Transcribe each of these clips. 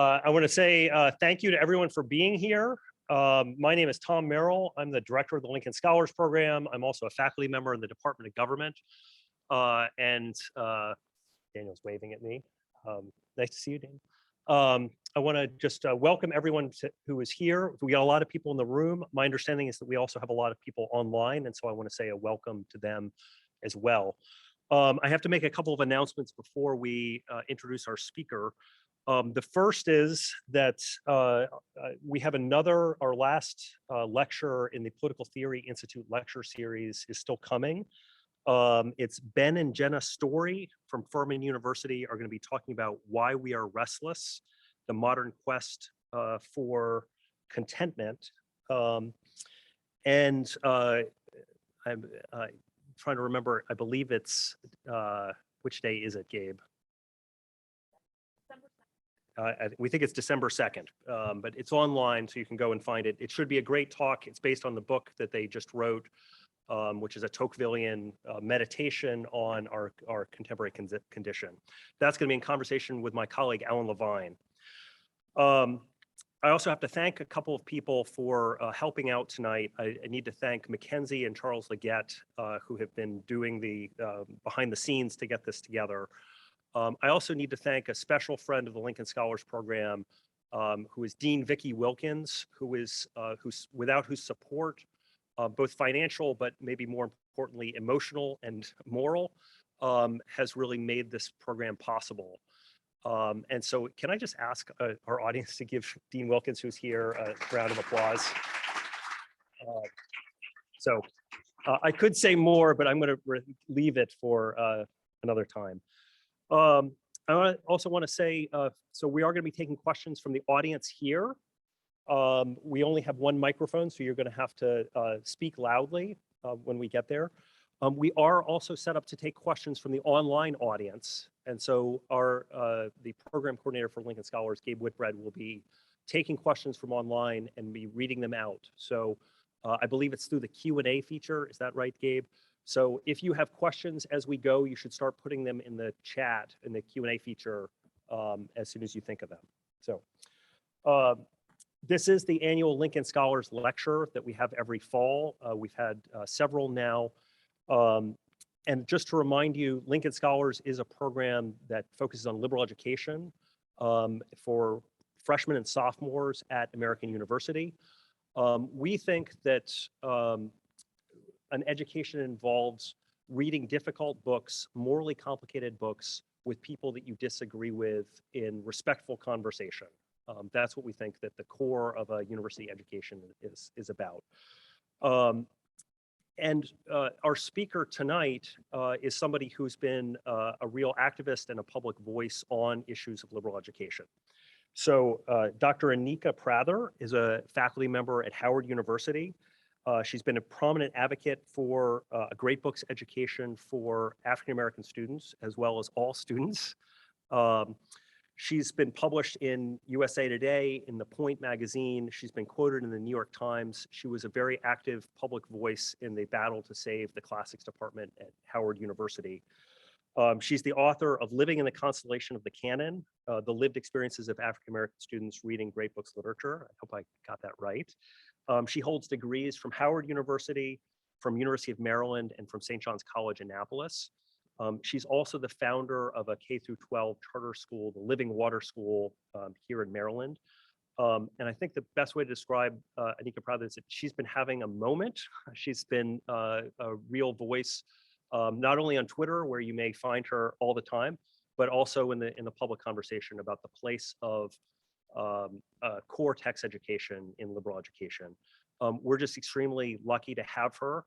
I want to say thank you to everyone for being here. My name is Tom Merrill. I'm the director of the Lincoln Scholars Program. I'm also a faculty member in the Department of Government. Daniel's waving at me. Nice to see you, Dan. I want to just welcome everyone who is here. We got a lot of people in the room. My understanding is that we also have a lot of people online, and so I want to say a welcome to them as well. I have to make a couple of announcements before we introduce our speaker. The first is that we have our last lecture in the Political Theory Institute lecture series is still coming. It's Ben and Jenna Story from Furman University are going to be talking about why we are restless, the modern quest for contentment. I'm trying to remember, I believe it's, which day is it, Gabe? We think it's December 2nd, but it's online, so you can go and find it. It should be a great talk. It's based on the book that they just wrote, which is a Tocquevillian meditation on our contemporary condition. That's going to be in conversation with my colleague, Alan Levine. I also have to thank a couple of people for helping out tonight. I need to thank Mackenzie and Charles Leggett, who have been doing the behind the scenes to get this together. I also need to thank a special friend of the Lincoln Scholars Program, who is Dean Vicki Wilkins, without whose support, both financial, but maybe more importantly, emotional and moral, has really made this program possible. And so can I just ask our audience to give Dean Wilkins, who's here, a round of applause. I could say more, but I'm going to leave it for another time. I also want to say, so we are going to be taking questions from the audience here. We only have one microphone, so you're going to have to speak loudly when we get there. We are also set up to take questions from the online audience. And so the program coordinator for Lincoln Scholars, Gabe Whitbread, will be taking questions from online and be reading them out. So I believe it's through the Q&A feature. Is that right, Gabe? So if you have questions as we go, you should start putting them in the chat, in the Q&A feature, as soon as you think of them. So this is the annual Lincoln Scholars Lecture that we have every fall. We've had several now. And just to remind you, Lincoln Scholars is a program that focuses on liberal education for freshmen and sophomores at American University. We think that an education involves reading difficult books, morally complicated books, with people that you disagree with in respectful conversation. That's what we think that the core of a university education is about. Our speaker tonight is somebody who's been a real activist and a public voice on issues of liberal education. So Dr. Anika Prather is a faculty member at Howard University. She's been a prominent advocate for a great books education for African-American students, as well as all students. She's been published in USA Today, in The Point magazine. She's been quoted in the New York Times. She was a very active public voice in the battle to save the classics department at Howard University. She's the author of Living in the Constellation of the Canon, the lived experiences of African-American students reading great books literature. I hope I got that right. She holds degrees from Howard University, from University of Maryland, and from St. John's College, Annapolis. She's also the founder of a K-12 charter school, the Living Water School, here in Maryland. And I think the best way to describe Anika Prather is that she's been having a moment. She's been a real voice, not only on Twitter, where you may find her all the time, but also in the public conversation about the place of core text education in liberal education. We're just extremely lucky to have her.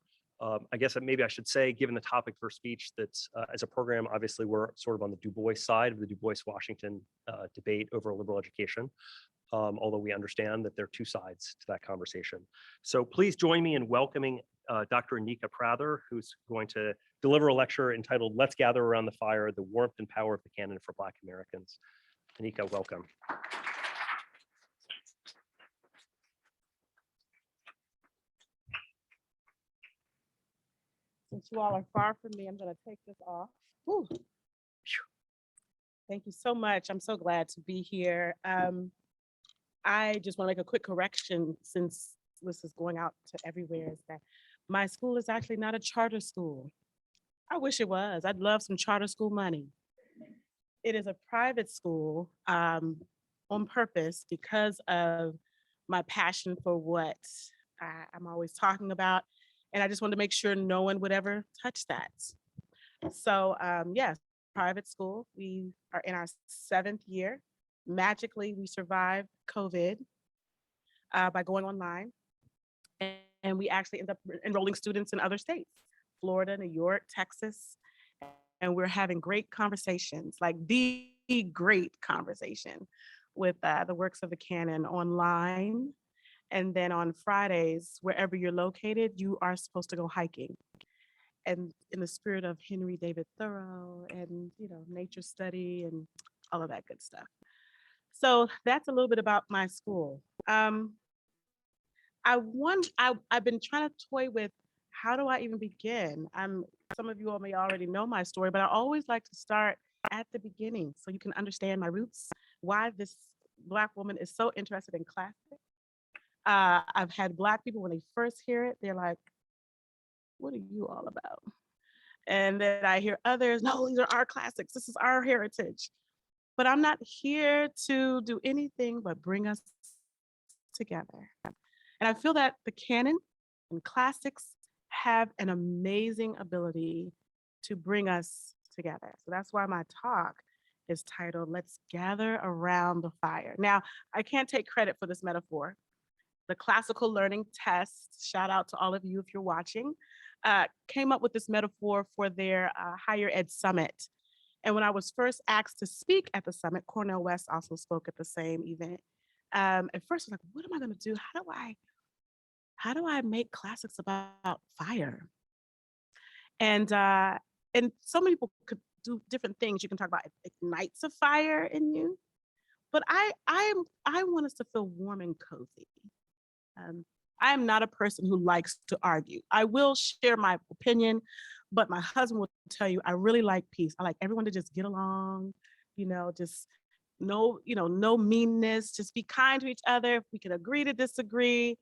I guess that maybe I should say, given the topic of her speech, that as a program, obviously we're sort of on the Du Bois side of the Du Bois-Washington debate over liberal education, although we understand that there are two sides to that conversation. So please join me in welcoming Dr. Anika Prather, who's going to deliver a lecture entitled "Let's Gather Around the Fire, the Warmth and Power of the Canon for Black Americans." Anika, welcome. Since you all are far from me, I'm going to take this off. Whew. Thank you so much. I'm so glad to be here. I just want to make a quick correction since this is going out to everywhere is that my school is actually not a charter school. I wish it was. I'd love some charter school money. It is a private school on purpose because of my passion for what I'm always talking about. And I just wanted to make sure no one would ever touch that. So, yes, private school. We are in our 7th year. Magically, we survived COVID by going online. And we actually end up enrolling students in other states, Florida, New York, Texas. And we're having great conversations, like the great conversation with the works of the Canon online. And then on Fridays, wherever you're located, you are supposed to go hiking. And in the spirit of Henry David Thoreau and, nature study and all of that good stuff. So that's a little bit about my school. I've been trying to toy with how do I even begin? Some of you all may already know my story, but I always like to start at the beginning so you can understand my roots, why this Black woman is so interested in classics. I've had Black people, when they first hear it, they're like, what are you all about? And then I hear others, no, these are our classics. This is our heritage. But I'm not here to do anything but bring us together. And I feel that the canon and classics have an amazing ability to bring us together. So that's why my talk is titled, Let's Gather Around the Fire. Now, I can't take credit for this metaphor. The Classical Learning Test, shout out to all of you if you're watching, came up with this metaphor for their higher ed summit. And when I was first asked to speak at the summit, Cornel West also spoke at the same event. At first I was like, what am I gonna do? How do I make classics about fire? And so many people could do different things. You can talk about ignites a fire in you, but I want us to feel warm and cozy. I am not a person who likes to argue. I will share my opinion, but my husband will tell you I really like peace. I like everyone to just get along, just no meanness, just be kind to each other. If we can agree to disagree.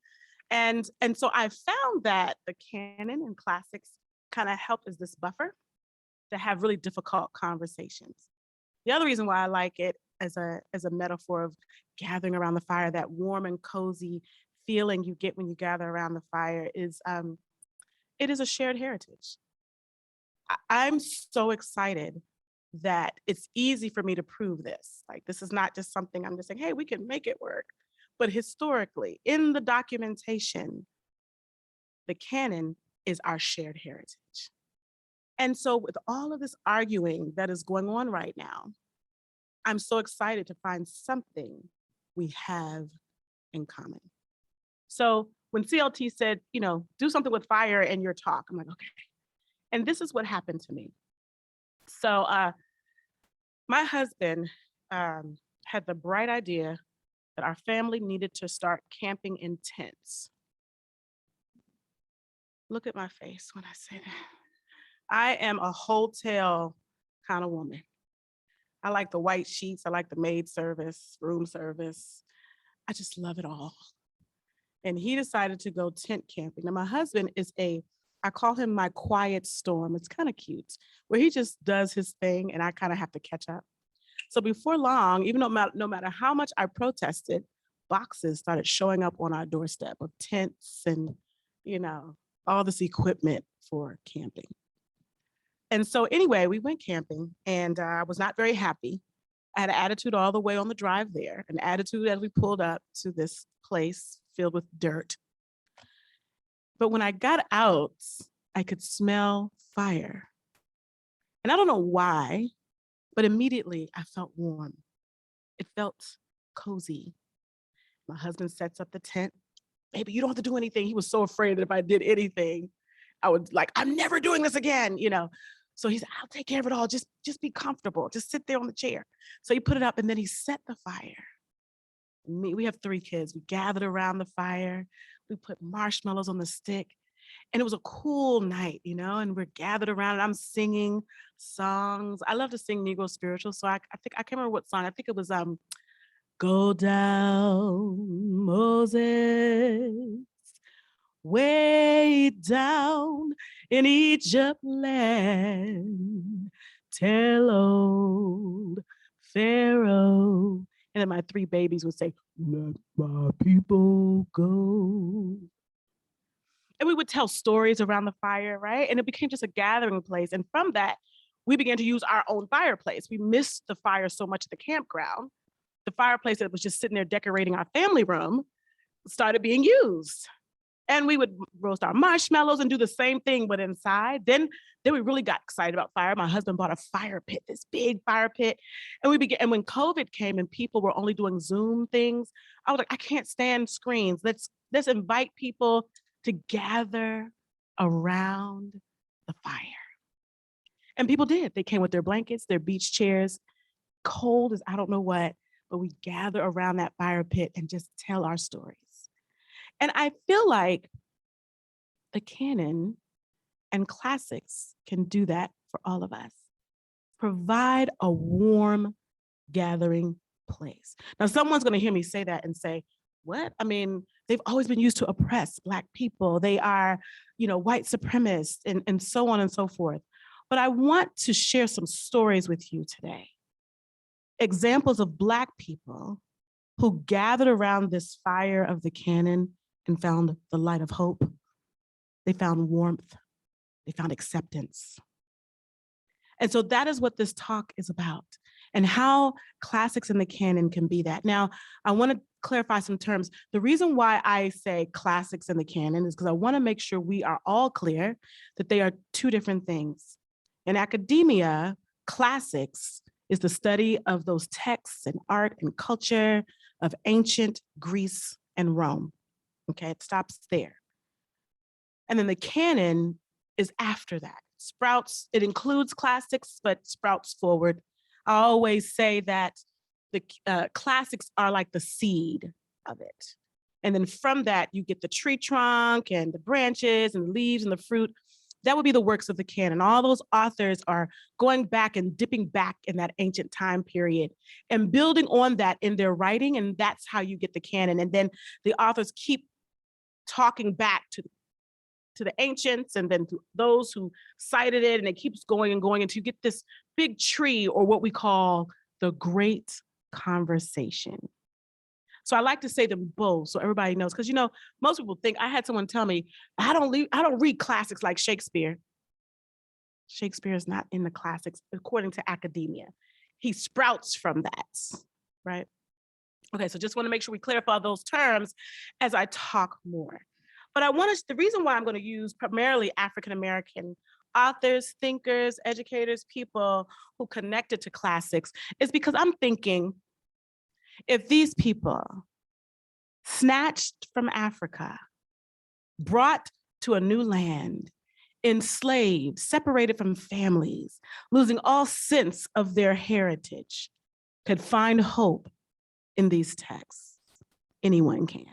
And so I found that the canon and classics kind of help as this buffer to have really difficult conversations. The other reason why I like it as a metaphor of gathering around the fire, that warm and cozy feeling you get when you gather around the fire is it is a shared heritage. I'm so excited that it's easy for me to prove this. Like, this is not just something I'm just saying, hey, we can make it work. But historically, in the documentation, the canon is our shared heritage. And so with all of this arguing that is going on right now, I'm so excited to find something we have in common. So when CLT said, do something with fire in your talk, I'm like, okay. And this is what happened to me. So my husband had the bright idea that our family needed to start camping in tents. Look at my face when I say that. I am a hotel kind of woman. I like the white sheets. I like the maid service, room service. I just love it all. And he decided to go tent camping. Now, my husband is I call him my quiet storm. It's kind of cute, where he just does his thing and I kind of have to catch up. So before long, even though no matter how much I protested, boxes started showing up on our doorstep of tents and, all this equipment for camping. And so anyway, we went camping and I was not very happy. I had an attitude all the way on the drive there, an attitude as we pulled up to this place filled with dirt. But when I got out, I could smell fire. And I don't know why, but immediately I felt warm. It felt cozy. My husband sets up the tent. Baby, you don't have to do anything. He was so afraid that if I did anything, I would I'm never doing this again, So he said, I'll take care of it all. Just be comfortable. Just sit there on the chair. So he put it up and then he set the fire. We have 3 kids. We gathered around the fire. We put marshmallows on the stick. And it was a cool night, you know, and we're gathered around and I'm singing songs. I love to sing Negro spiritual. So I think I can't remember what song. I think it was Go Down, Moses, way down in Egypt land. Tell old Pharaoh. And then my three babies would say, let my people go. And we would tell stories around the fire, right? And it became just a gathering place. And from that, we began to use our own fireplace. We missed the fire so much at the campground. The fireplace that was just sitting there decorating our family room started being used. And we would roast our marshmallows and do the same thing, but inside. Then we really got excited about fire. My husband bought a fire pit, this big fire pit. And and when COVID came and people were only doing Zoom things, I was like, I can't stand screens. Let's invite people to gather around the fire. And people did. They came with their blankets, their beach chairs, cold as I don't know what, but we gather around that fire pit and just tell our stories. And I feel like the canon and classics can do that for all of us. Provide a warm gathering place. Now, someone's going to hear me say that and say, what? I mean, they've always been used to oppress Black people. They are, white supremacists and so on and so forth. But I want to share some stories with you today. Examples of Black people who gathered around this fire of the canon and found the light of hope. They found warmth. They found acceptance. And so that is what this talk is about, and how classics in the canon can be that. Now, I want to clarify some terms. The reason why I say classics in the canon is because I want to make sure we are all clear that they are two different things. In academia, classics is the study of those texts and art and culture of ancient Greece and Rome. Okay, it stops there. And then the canon is after that. Sprouts, it includes classics, but sprouts forward. I always say that the classics are like the seed of it. And then from that, you get the tree trunk and the branches and the leaves and the fruit. That would be the works of the canon. All those authors are going back and dipping back in that ancient time period and building on that in their writing. And that's how you get the canon. And then the authors keep talking back to the ancients and then to those who cited it, and it keeps going and going until you get this big tree, or what we call the Great Conversation. So I like to say them both so everybody knows, because most people think, I had someone tell me, I don't read classics like Shakespeare. Shakespeare is not in the classics according to academia. He sprouts from that, right? Okay, so just want to make sure we clarify those terms as I talk more. But the reason why I'm going to use primarily African-American authors, thinkers, educators, people who connected to classics is because I'm thinking, if these people snatched from Africa, brought to a new land, enslaved, separated from families, losing all sense of their heritage, could find hope in these texts, anyone can.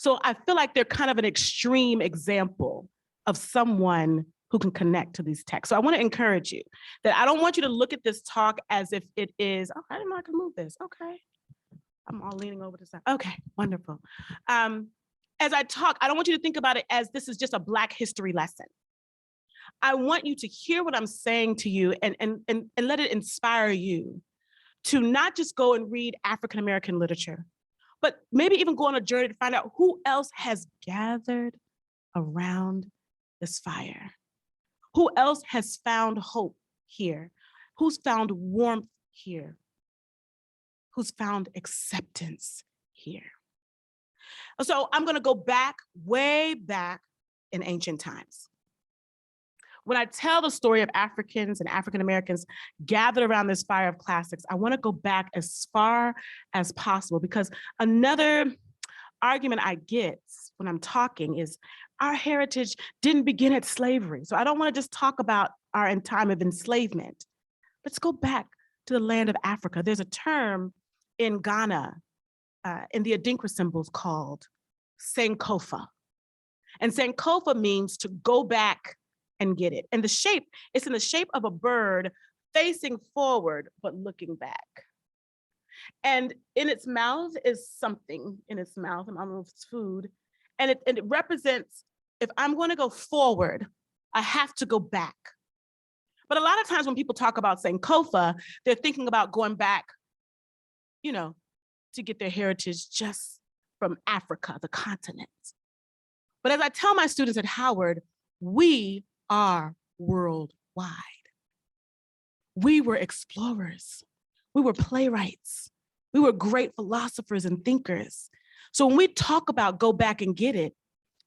So I feel like they're kind of an extreme example of someone who can connect to these texts. So I want to encourage you that I don't want you to look at this talk as if it is, oh, I didn't know I could move this. Okay. I'm all leaning over to the side. Okay, wonderful. As I talk, I don't want you to think about it as this is just a Black history lesson. I want you to hear what I'm saying to you and let it inspire you to not just go and read African-American literature, but maybe even go on a journey to find out who else has gathered around this fire. Who else has found hope here? Who's found warmth here? Who's found acceptance here? So I'm gonna go back, way back in ancient times. When I tell the story of Africans and African-Americans gathered around this fire of classics, I want to go back as far as possible, because another argument I get when I'm talking is our heritage didn't begin at slavery. So I don't want to just talk about our time of enslavement. Let's go back to the land of Africa. There's a term in Ghana, in the Adinkra symbols called Sankofa. And Sankofa means to go back and get it. And the shape, it's in the shape of a bird facing forward, but looking back. And in its mouth is something in its mouth, and I don't know if it's food. And it represents, if I'm going to go forward, I have to go back. But a lot of times when people talk about Sankofa, they're thinking about going back, you know, to get their heritage just from Africa, the continent. But as I tell my students at Howard, we are worldwide. We were explorers. We were playwrights. We were great philosophers and thinkers. So when we talk about go back and get it,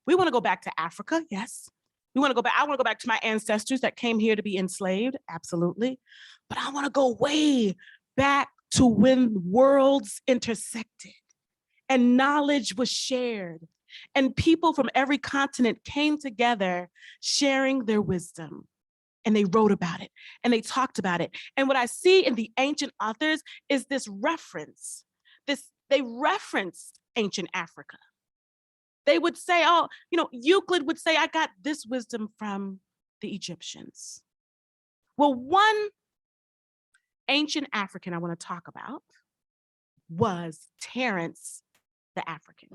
we want to go back to Africa, yes. We want to go back. I want to go back to my ancestors that came here to be enslaved, absolutely. But I want to go way back to when worlds intersected and knowledge was shared and people from every continent came together sharing their wisdom. And they wrote about it and they talked about it. And what I see in the ancient authors is this reference. They referenced ancient Africa. They would say, oh, Euclid would say, I got this wisdom from the Egyptians. Well, one ancient African I want to talk about was Terence the African.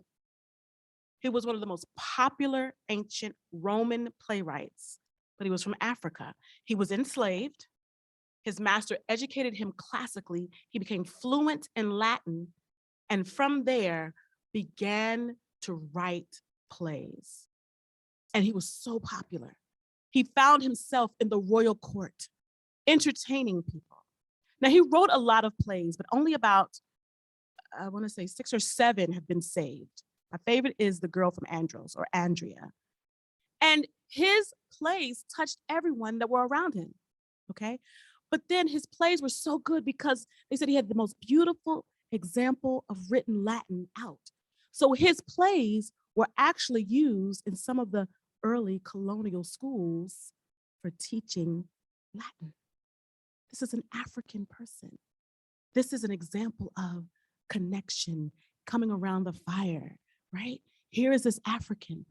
He was one of the most popular ancient Roman playwrights, but he was from Africa. He was enslaved. His master educated him classically. He became fluent in Latin, and from there began to write plays. And he was so popular. He found himself in the royal court, entertaining people. Now, he wrote a lot of plays, but only about, I want to say 6 or 7 have been saved. My favorite is The Girl from Andros, or Andrea. And his plays touched everyone that were around him, okay? But then his plays were so good because they said he had the most beautiful example of written Latin out. So his plays were actually used in some of the early colonial schools for teaching Latin. This is an African person. This is an example of connection, coming around the fire, right? Here is this African,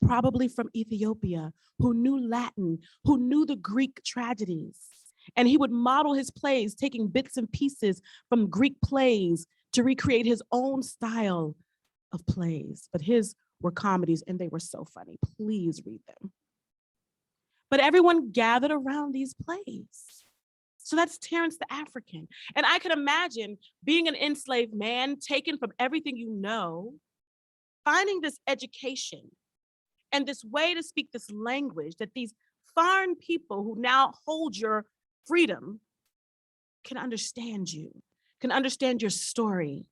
probably from Ethiopia, who knew Latin, who knew the Greek tragedies. And he would model his plays, taking bits and pieces from Greek plays to recreate his own style of plays. But his were comedies, and they were so funny. Please read them. But everyone gathered around these plays. So that's Terence the African. And I can imagine being an enslaved man, taken from everything you know, finding this education and this way to speak this language that these foreign people who now hold your freedom can understand you, can understand your story.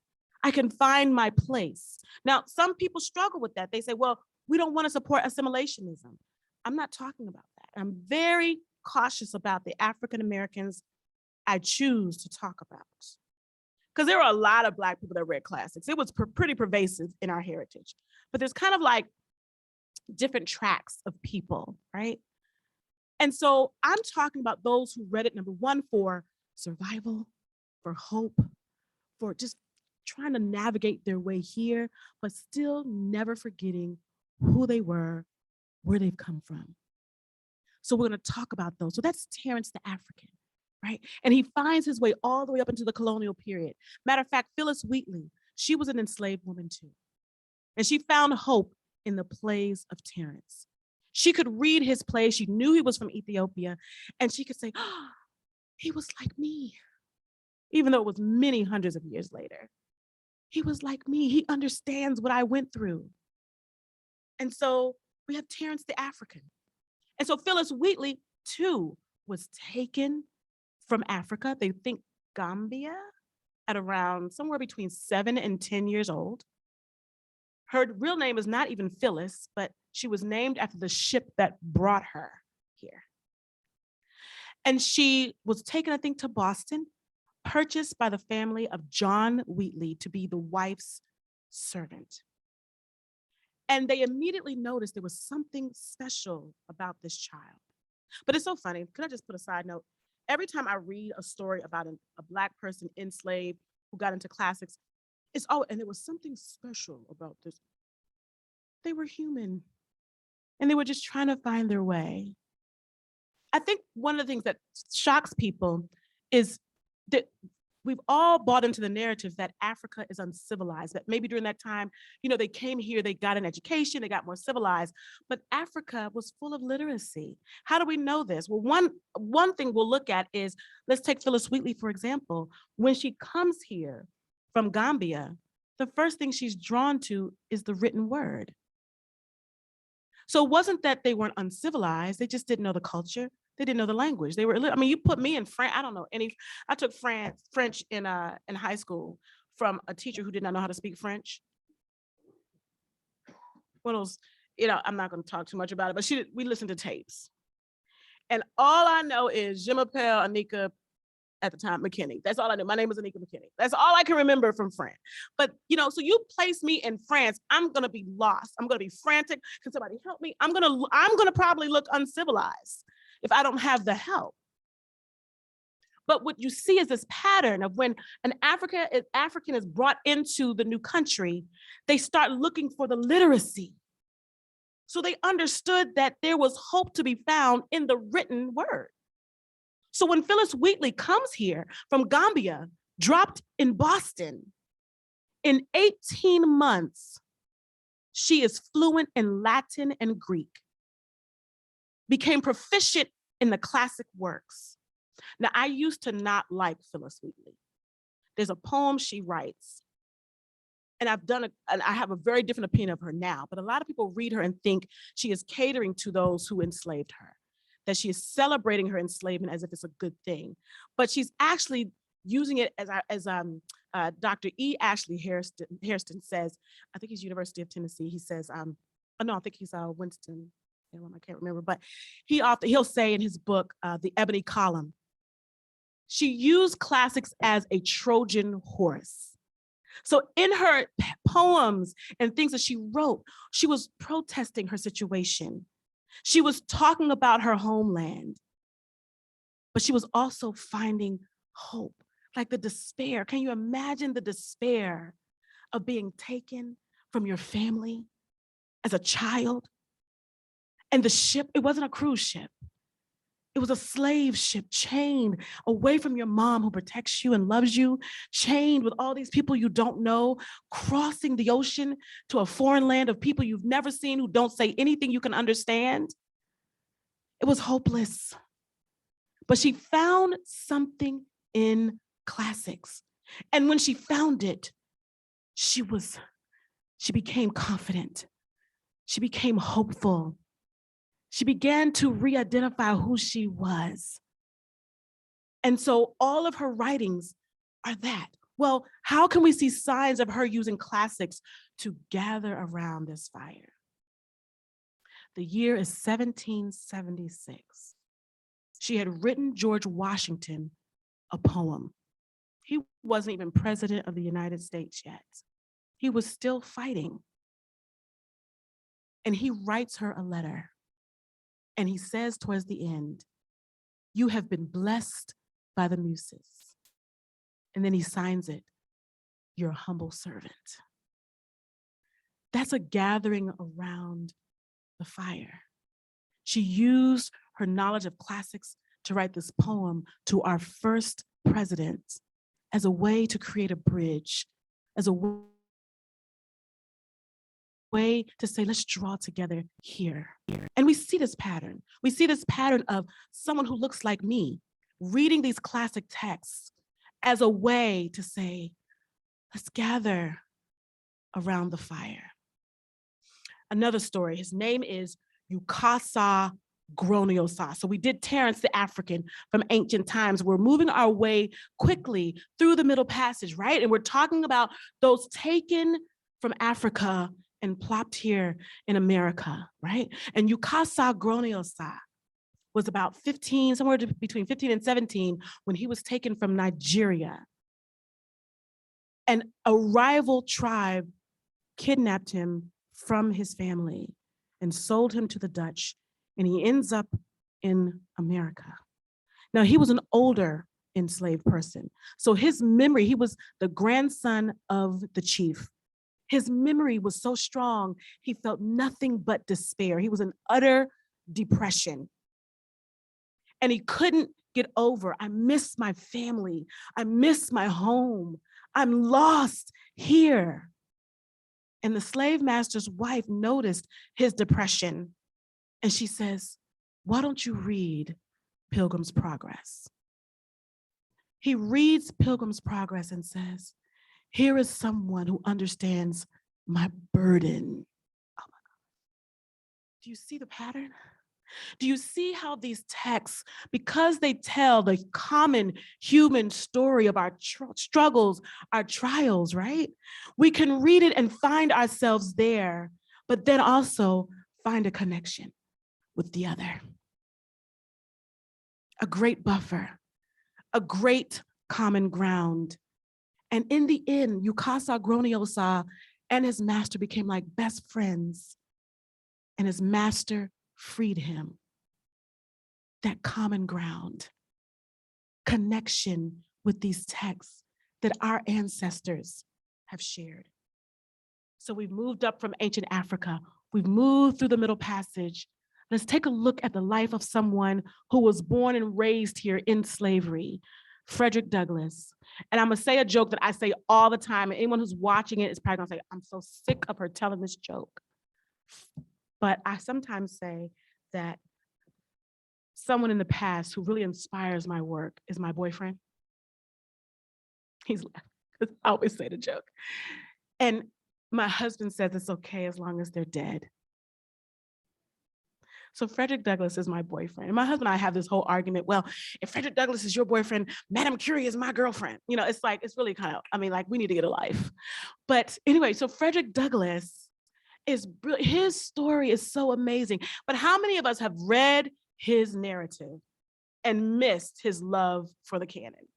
I can find my place. Now, some people struggle with that. They say, well, we don't want to support assimilationism. I'm not talking about that. I'm very cautious about the African Americans I choose to talk about. Because there were a lot of Black people that read classics. It was pretty pervasive in our heritage. But there's kind of like different tracks of people, right? And so I'm talking about those who read it, number one, for survival, for hope, for just trying to navigate their way here, but still never forgetting who they were, where they've come from. So we're going to talk about those. So that's Terence the African, right? And he finds his way all the way up into the colonial period. Matter of fact, Phyllis Wheatley, she was an enslaved woman too. And she found hope in the plays of Terence. She could read his plays. She knew he was from Ethiopia. And she could say, oh, he was like me. Even though it was many hundreds of years later. He was like me. He understands what I went through. And so we have Terence the African. And so Phyllis Wheatley, too, was taken from Africa. They think Gambia at around somewhere between 7 and 10 years old. Her real name is not even Phyllis, but she was named after the ship that brought her here. And she was taken, I think, to Boston, purchased by the family of John Wheatley to be the wife's servant. And they immediately noticed there was something special about this child. But it's so funny. Could I just put a side note? Every time I read a story about a Black person enslaved who got into classics, and there was something special about this. They were human. and they were just trying to find their way. I think one of the things that shocks people is that we've all bought into the narrative that Africa is uncivilized, that maybe during that time, they came here, they got an education, they got more civilized, but Africa was full of literacy. How do we know this? Well, one thing we'll look at is, let's take Phyllis Wheatley, for example. When she comes here from Gambia, the first thing she's drawn to is the written word. So it wasn't that they weren't uncivilized, they just didn't know the culture. They didn't know the language. They were, you put me in French, I don't know any, I took French in high school from a teacher who did not know how to speak French. One of those, I'm not going to talk too much about it, but we listened to tapes. And all I know is Je m'appelle Anika, at the time, McKinney. That's all I knew. My name was Anika McKinney. That's all I can remember from France. But, so you place me in France, I'm going to be lost. I'm going to be frantic. Can somebody help me? I'm going to probably look uncivilized if I don't have the help. But what you see is this pattern of when an African is brought into the new country, they start looking for the literacy. So they understood that there was hope to be found in the written word. So when Phyllis Wheatley comes here from Gambia, dropped in Boston, in 18 months, she is fluent in Latin and Greek, became proficient in the classic works. Now, I used to not like Phyllis Wheatley. There's a poem she writes, and I have a very different opinion of her now, but a lot of people read her and think she is catering to those who enslaved her, that she is celebrating her enslavement as if it's a good thing. But she's actually using it as Dr. E. Ashley Hairston says, I think he's University of Tennessee. He says, no, I think he's Winston, I can't remember, but he'll say in his book, The Ebony Column, she used classics as a Trojan horse. So in her poems and things that she wrote, she was protesting her situation. She was talking about her homeland, but she was also finding hope, like the despair. Can you imagine the despair of being taken from your family as a child? And the ship, it wasn't a cruise ship. It was a slave ship, chained away from your mom who protects you and loves you, chained with all these people you don't know, crossing the ocean to a foreign land of people you've never seen who don't say anything you can understand. It was hopeless. But she found something in classics. And when she found it, she became confident. She became hopeful. She began to re-identify who she was. And so all of her writings are that. Well, how can we see signs of her using classics to gather around this fire? The year is 1776. She had written George Washington a poem. He wasn't even president of the United States yet. He was still fighting. And he writes her a letter. And he says towards the end, "You have been blessed by the muses." And then he signs it, "Your humble servant." That's a gathering around the fire. She used her knowledge of classics to write this poem to our first president as a way to create a bridge, as a way to say, let's draw together here. And we see this pattern. We see this pattern of someone who looks like me reading these classic texts as a way to say, let's gather around the fire. Another story, his name is Ukasa Groniosa. So we did Terence the African from ancient times. We're moving our way quickly through the Middle Passage, right? And we're talking about those taken from Africa and plopped here in America, right? And Ukasa Groniosa was about 15, somewhere between 15 and 17 when he was taken from Nigeria. And a rival tribe kidnapped him from his family and sold him to the Dutch, and he ends up in America. Now, he was an older enslaved person. So his memory, he was the grandson of the chief. His memory was so strong, he felt nothing but despair. He was in utter depression. And he couldn't get over, I miss my family. I miss my home. I'm lost here. And the slave master's wife noticed his depression. And she says, why don't you read Pilgrim's Progress? He reads Pilgrim's Progress and says, here is someone who understands my burden. Oh my God. Do you see the pattern? Do you see how these texts, because they tell the common human story of our struggles, our trials, right? We can read it and find ourselves there, but then also find a connection with the other. A great buffer, a great common ground. And in the end, Yukasa Groniosa and his master became like best friends, and his master freed him. That common ground, connection with these texts that our ancestors have shared. So we've moved up from ancient Africa. We've moved through the Middle Passage. Let's take a look at the life of someone who was born and raised here in slavery, Frederick Douglass. And I'm gonna say a joke that I say all the time, and anyone who's watching it is probably gonna say, I'm so sick of her telling this joke. But I sometimes say that someone in the past who really inspires my work is my boyfriend. He's laughing because I always say the joke. And my husband says it's okay as long as they're dead. So Frederick Douglass is my boyfriend. And my husband and I have this whole argument, well, if Frederick Douglass is your boyfriend, Madame Curie is my girlfriend. You know, it's like, it's really kind of, I mean, like we need to get a life. But anyway, so Frederick Douglass is, his story is so amazing. But how many of us have read his narrative and missed his love for the canon?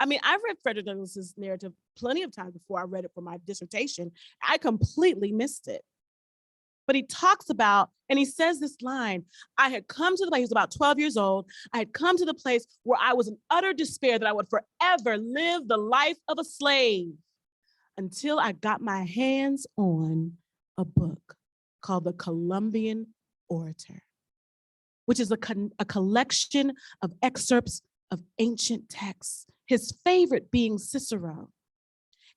I mean, I've read Frederick Douglass's narrative plenty of times before I read it for my dissertation. I completely missed it. But he talks about, and he says this line, I had come to the place, he was about 12 years old, I had come to the place where I was in utter despair that I would forever live the life of a slave until I got my hands on a book called The Columbian Orator, which is a collection of excerpts of ancient texts, his favorite being Cicero.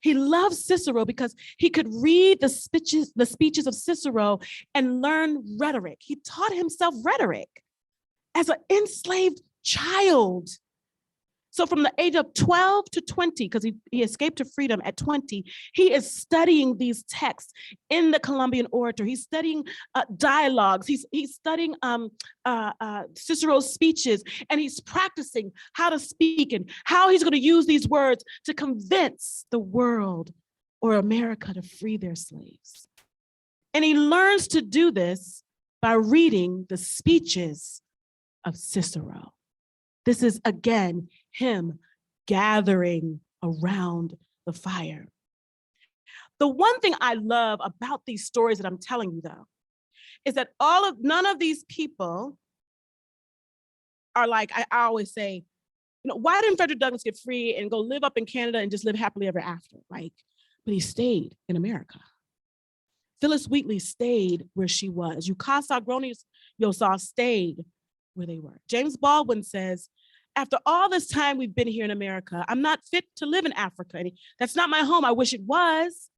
He loved Cicero because he could read the speeches of Cicero and learn rhetoric. He taught himself rhetoric as an enslaved child. So from the age of 12 to 20, because he escaped to freedom at 20, he is studying these texts in the Columbian Orator. He's studying dialogues. He's studying Cicero's speeches, and he's practicing how to speak and how he's going to use these words to convince the world or America to free their slaves. And he learns to do this by reading the speeches of Cicero. This is, again, him gathering around the fire. The one thing I love about these stories that I'm telling you, though, is that none of these people are like, I always say, you know, why didn't Frederick Douglass get free and go live up in Canada and just live happily ever after? Like, but he stayed in America. Phyllis Wheatley stayed where she was. Yukasa Groniosa stayed where they were. James Baldwin says, after all this time we've been here in America, I'm not fit to live in Africa. That's not my home. I wish it was.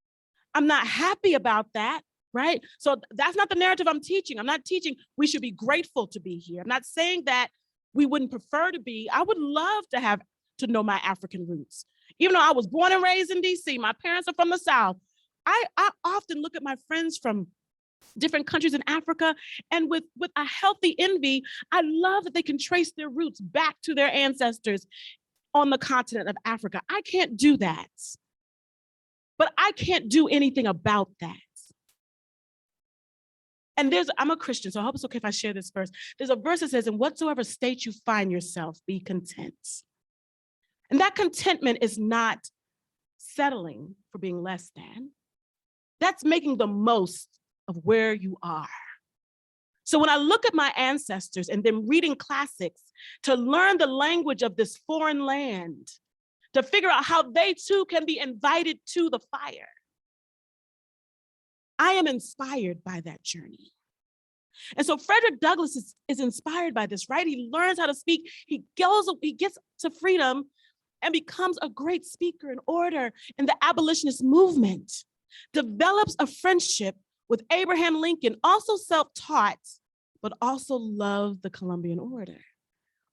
I'm not happy about that, right? So that's not the narrative I'm teaching. I'm not teaching we should be grateful to be here. I'm not saying that we wouldn't prefer to be. I would love to know my African roots. Even though I was born and raised in DC, my parents are from the South. I often look at my friends from different countries in Africa, and with a healthy envy, I love that they can trace their roots back to their ancestors on the continent of Africa. I can't do that, but I can't do anything about that. And I'm a Christian, so I hope it's okay if I share this verse. There's a verse that says, in whatsoever state you find yourself, be content. And that contentment is not settling for being less than. That's making the most of where you are. So when I look at my ancestors and then reading classics to learn the language of this foreign land, to figure out how they too can be invited to the fire, I am inspired by that journey. And so Frederick Douglass is inspired by this, right? He learns how to speak. He gets to freedom and becomes a great speaker and orator in the abolitionist movement, develops a friendship with Abraham Lincoln, also self-taught, but also loved the Columbian order,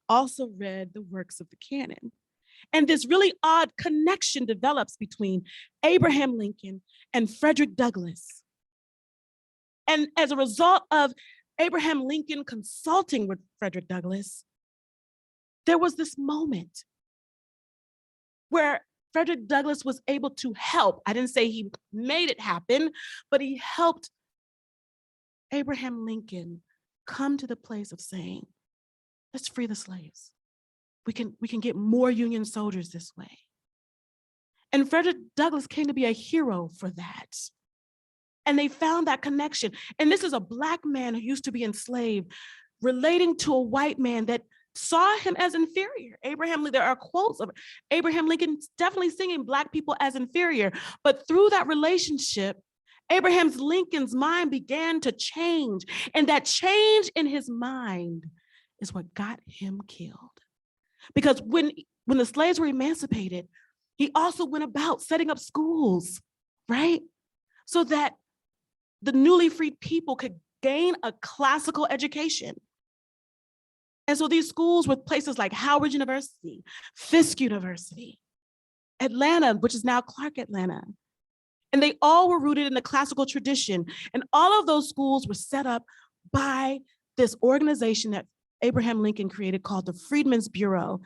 also read the works of the Canon. And this really odd connection develops between Abraham Lincoln and Frederick Douglass. And as a result of Abraham Lincoln consulting with Frederick Douglass, there was this moment where Frederick Douglass was able to help. I didn't say he made it happen, but he helped Abraham Lincoln come to the place of saying, let's free the slaves. We can get more Union soldiers this way. And Frederick Douglass came to be a hero for that. And they found that connection. And this is a Black man who used to be enslaved, relating to a white man that saw him as inferior. There are quotes of Abraham Lincoln definitely singing Black people as inferior. But through that relationship, Abraham Lincoln's mind began to change. And that change in his mind is what got him killed. Because when the slaves were emancipated, he also went about setting up schools, right? So that the newly freed people could gain a classical education. And so these schools were places like Howard University, Fisk University, Atlanta, which is now Clark Atlanta. And they all were rooted in the classical tradition. And all of those schools were set up by this organization that Abraham Lincoln created called the Freedmen's Bureau.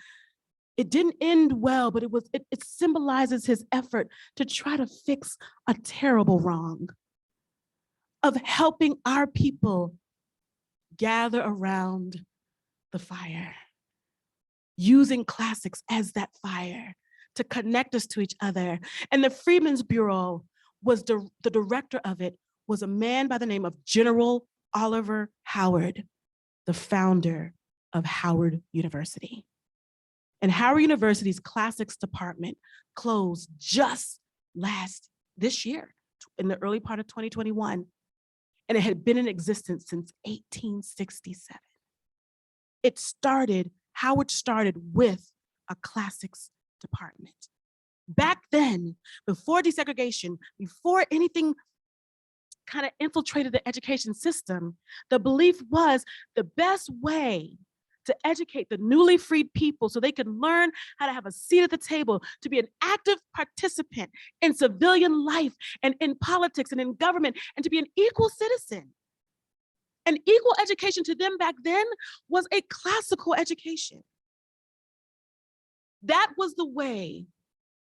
It didn't end well, but it symbolizes his effort to try to fix a terrible wrong of helping our people gather around the fire, using classics as that fire to connect us to each other. And the Freedmen's Bureau was the director of it was a man by the name of General Oliver Howard, the founder of Howard University. And Howard University's classics department closed just this year, in the early part of 2021. And it had been in existence since 1867. Howard started with a classics department. Back then, before desegregation, before anything kind of infiltrated the education system, the belief was the best way to educate the newly freed people so they could learn how to have a seat at the table, to be an active participant in civilian life and in politics and in government, and to be an equal citizen. An equal education to them back then was a classical education. That was the way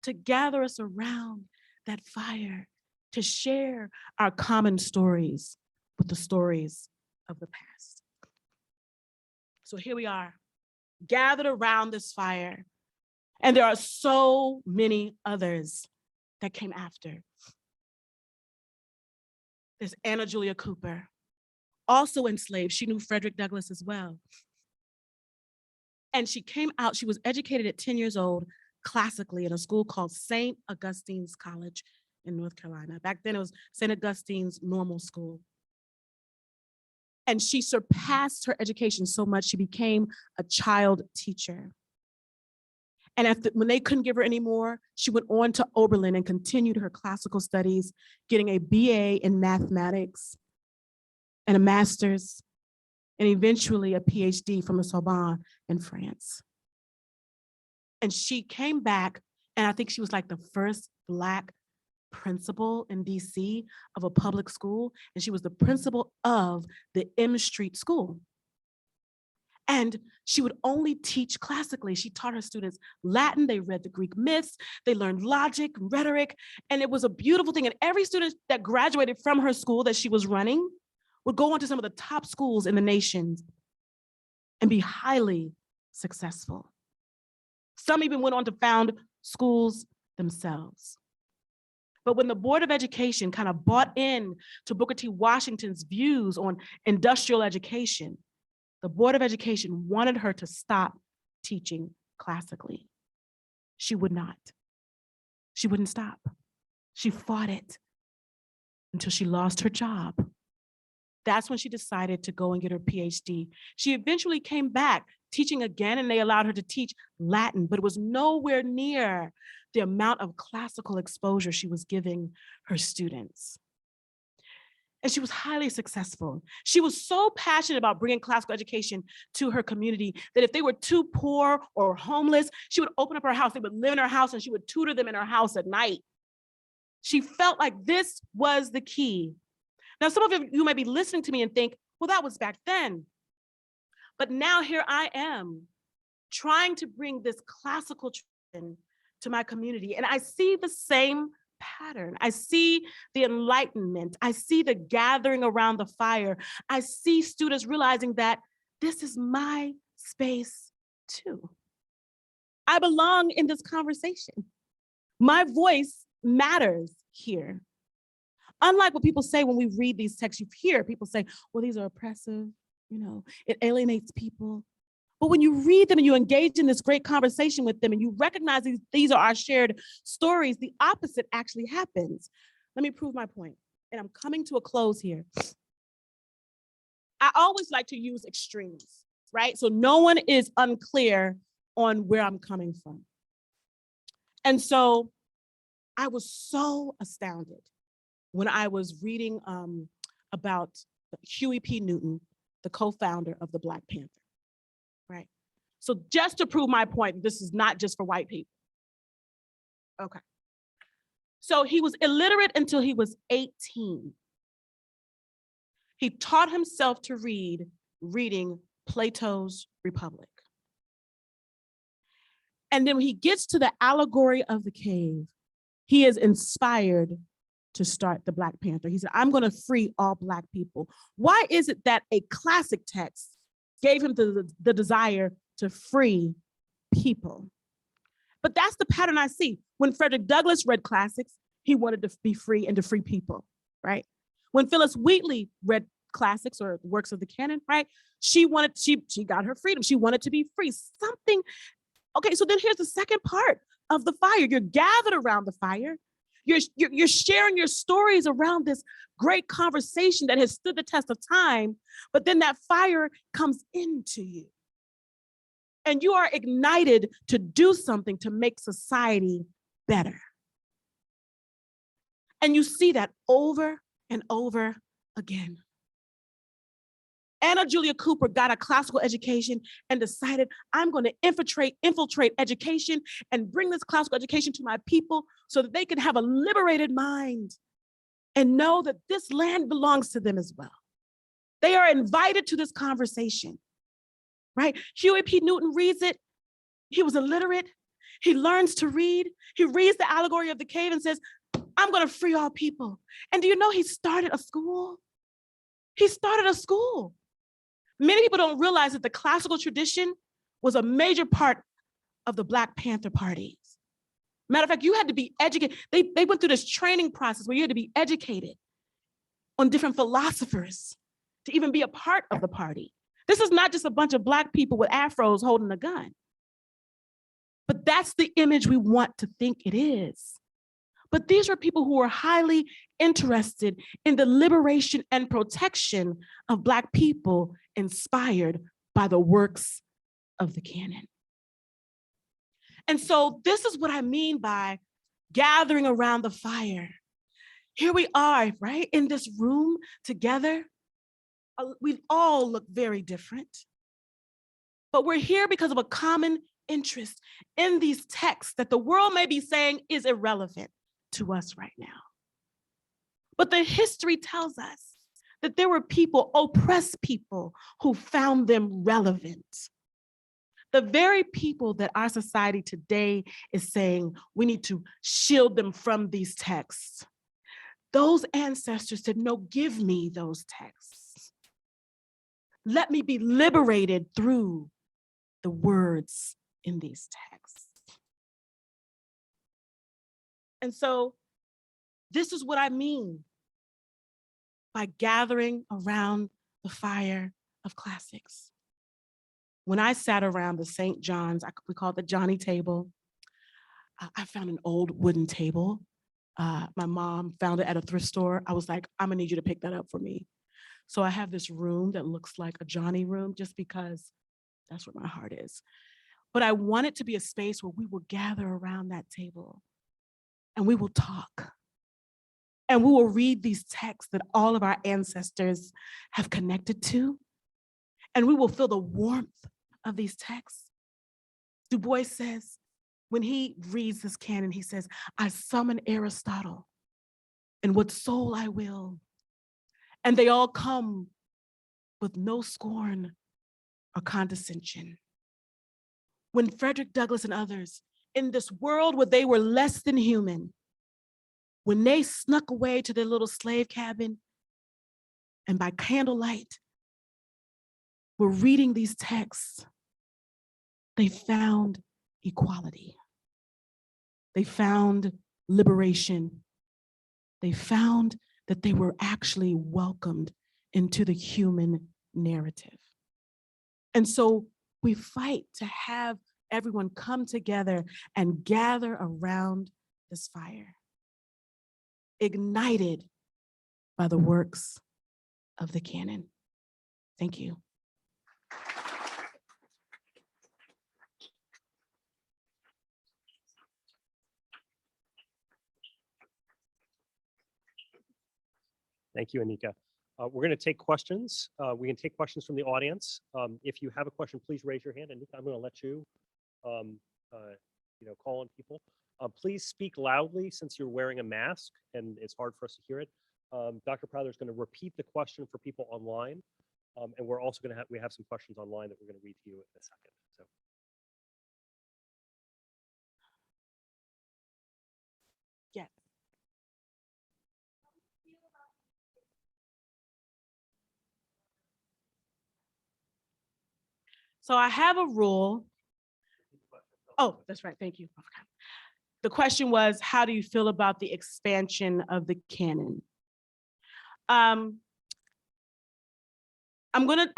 to gather us around that fire, to share our common stories with the stories of the past. So here we are, gathered around this fire. And there are so many others that came after. There's Anna Julia Cooper, also enslaved. She knew Frederick Douglass as well. And she came out, she was educated at 10 years old, classically in a school called St. Augustine's College in North Carolina. Back then it was St. Augustine's Normal School. And she surpassed her education so much, she became a child teacher. And when they couldn't give her any more, she went on to Oberlin and continued her classical studies, getting a BA in mathematics and a master's, and eventually a PhD from the Sorbonne in France. And she came back, and I think she was like the first Black principal in DC of a public school, and she was the principal of the M Street School. And she would only teach classically. She taught her students Latin, they read the Greek myths, they learned logic, rhetoric, and it was a beautiful thing. And every student that graduated from her school that she was running would go on to some of the top schools in the nation and be highly successful. Some even went on to found schools themselves. But when the Board of Education kind of bought in to Booker T. Washington's views on industrial education, the Board of Education wanted her to stop teaching classically. She would not. She wouldn't stop. She fought it. until she lost her job. That's when she decided to go and get her PhD. She eventually came back teaching again, and they allowed her to teach Latin, but it was nowhere near the amount of classical exposure she was giving her students. And she was highly successful. She was so passionate about bringing classical education to her community that if they were too poor or homeless, she would open up her house, they would live in her house, and she would tutor them in her house at night. She felt like this was the key. Now, some of you might be listening to me and think, well, that was back then. But now here I am trying to bring this classical tradition to my community. And I see the same pattern. I see the enlightenment. I see the gathering around the fire. I see students realizing that this is my space too. I belong in this conversation. My voice matters here. Unlike what people say when we read these texts, you hear people say, well, these are oppressive, it alienates people. But when you read them and you engage in this great conversation with them and you recognize these are our shared stories, the opposite actually happens. Let me prove my point. And I'm coming to a close here. I always like to use extremes, right? So no one is unclear on where I'm coming from. And so I was so astounded when I was reading about Huey P. Newton, the co-founder of the Black Panther, right? So just to prove my point, this is not just for white people. Okay. So he was illiterate until he was 18. He taught himself to read, reading Plato's Republic. And then when he gets to the allegory of the cave, he is inspired to start the Black Panther. He said, I'm going to free all Black people. Why is it that a classic text gave him the desire to free people? But that's the pattern I see. When Frederick Douglass read classics, he wanted to be free and to free people, right? When Phyllis Wheatley read classics or works of the canon, right? She got her freedom. She wanted to be free. Something. Okay, so then here's the second part of the fire. You're gathered around the fire. You're sharing your stories around this great conversation that has stood the test of time, but then that fire comes into you. And you are ignited to do something to make society better. And you see that over and over again. Anna Julia Cooper got a classical education and decided, I'm going to infiltrate education and bring this classical education to my people so that they can have a liberated mind and know that this land belongs to them as well. They are invited to this conversation, right? Huey P. Newton reads it. He was illiterate. He learns to read. He reads the allegory of the cave and says, I'm going to free all people. And do you know he started a school? He started a school. Many people don't realize that the classical tradition was a major part of the Black Panther parties. Matter of fact, you had to be educated. They went through this training process where you had to be educated on different philosophers to even be a part of the party. This is not just a bunch of Black people with afros holding a gun. But that's the image we want to think it is. But these are people who are highly interested in the liberation and protection of Black people inspired by the works of the canon. And so this is what I mean by gathering around the fire. Here we are, right, in this room together. We all look very different, but we're here because of a common interest in these texts that the world may be saying is irrelevant to us right now. But the history tells us that there were people, oppressed people, who found them relevant. The very people that our society today is saying we need to shield them from these texts. Those ancestors said, no, give me those texts. Let me be liberated through the words in these texts. And so this is what I mean by gathering around the fire of classics. When I sat around the St. John's, we call it the Johnny table, I found an old wooden table My mom found it at a thrift store. I was like, I'm gonna need you to pick that up for me. So I have this room that looks like a Johnny room just because that's where my heart is. But I want it to be a space where we will gather around that table and we will talk. And we will read these texts that all of our ancestors have connected to. And we will feel the warmth of these texts. Du Bois says, when he reads this canon, he says, I summon Aristotle, and what soul I will. And they all come with no scorn or condescension. When Frederick Douglass and others, in this world where they were less than human, when they snuck away to their little slave cabin and by candlelight were reading these texts, they found equality. They found liberation. They found that they were actually welcomed into the human narrative. And so we fight to have everyone come together and gather around this fire, ignited by the works of the canon. Thank you. Thank you, Anika. We're going to take questions. We can take questions from the audience. If you have a question, please raise your hand. Anika, I'm going to let you, call on people. Please speak loudly since you're wearing a mask and it's hard for us to hear it. Dr. Prather is going to repeat the question for people online. And we're also going to we have some questions online that we're going to read to you in a second. So. Yes. So I have a rule. Oh, that's right. Thank you. The question was, how do you feel about the expansion of the canon? I'm gonna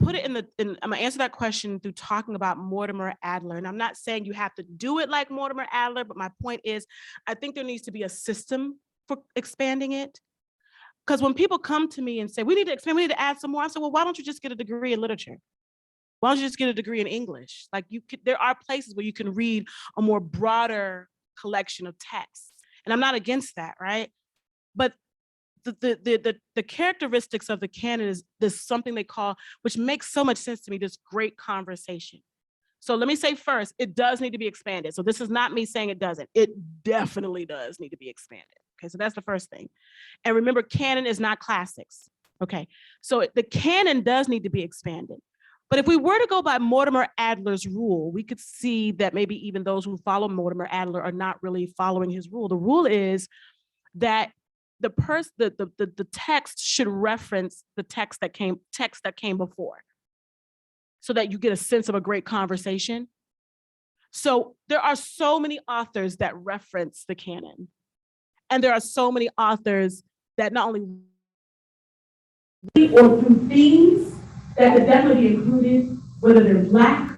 put it I'm gonna answer that question through talking about Mortimer Adler. And I'm not saying you have to do it like Mortimer Adler, but my point is, I think there needs to be a system for expanding it. Because when people come to me and say, we need to expand, we need to add some more, I say, well, why don't you just get a degree in literature? Why don't you just get a degree in English? Like there are places where you can read a more broader collection of texts. And I'm not against that, right? But the characteristics of the canon is there's something they call, which makes so much sense to me, this great conversation. So let me say first, it does need to be expanded. So this is not me saying it doesn't. It definitely does need to be expanded. Okay, so that's the first thing. And remember, canon is not classics. Okay, so the canon does need to be expanded. But if we were to go by Mortimer Adler's rule, we could see that maybe even those who follow Mortimer Adler are not really following his rule. The rule is that the text should reference the text that came before, so that you get a sense of a great conversation. So there are so many authors that reference the canon, and there are so many authors that not only or through themes that could definitely be included, whether they're Black,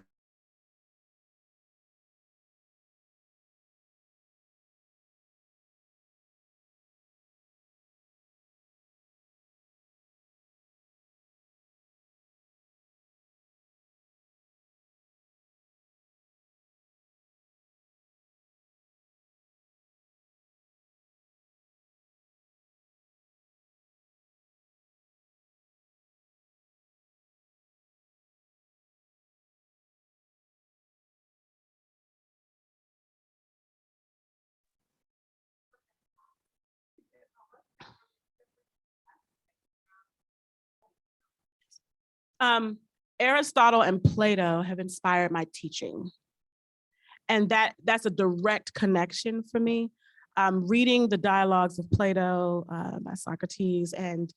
Aristotle and Plato have inspired my teaching. And that's a direct connection for me. Reading the dialogues of Plato by Socrates and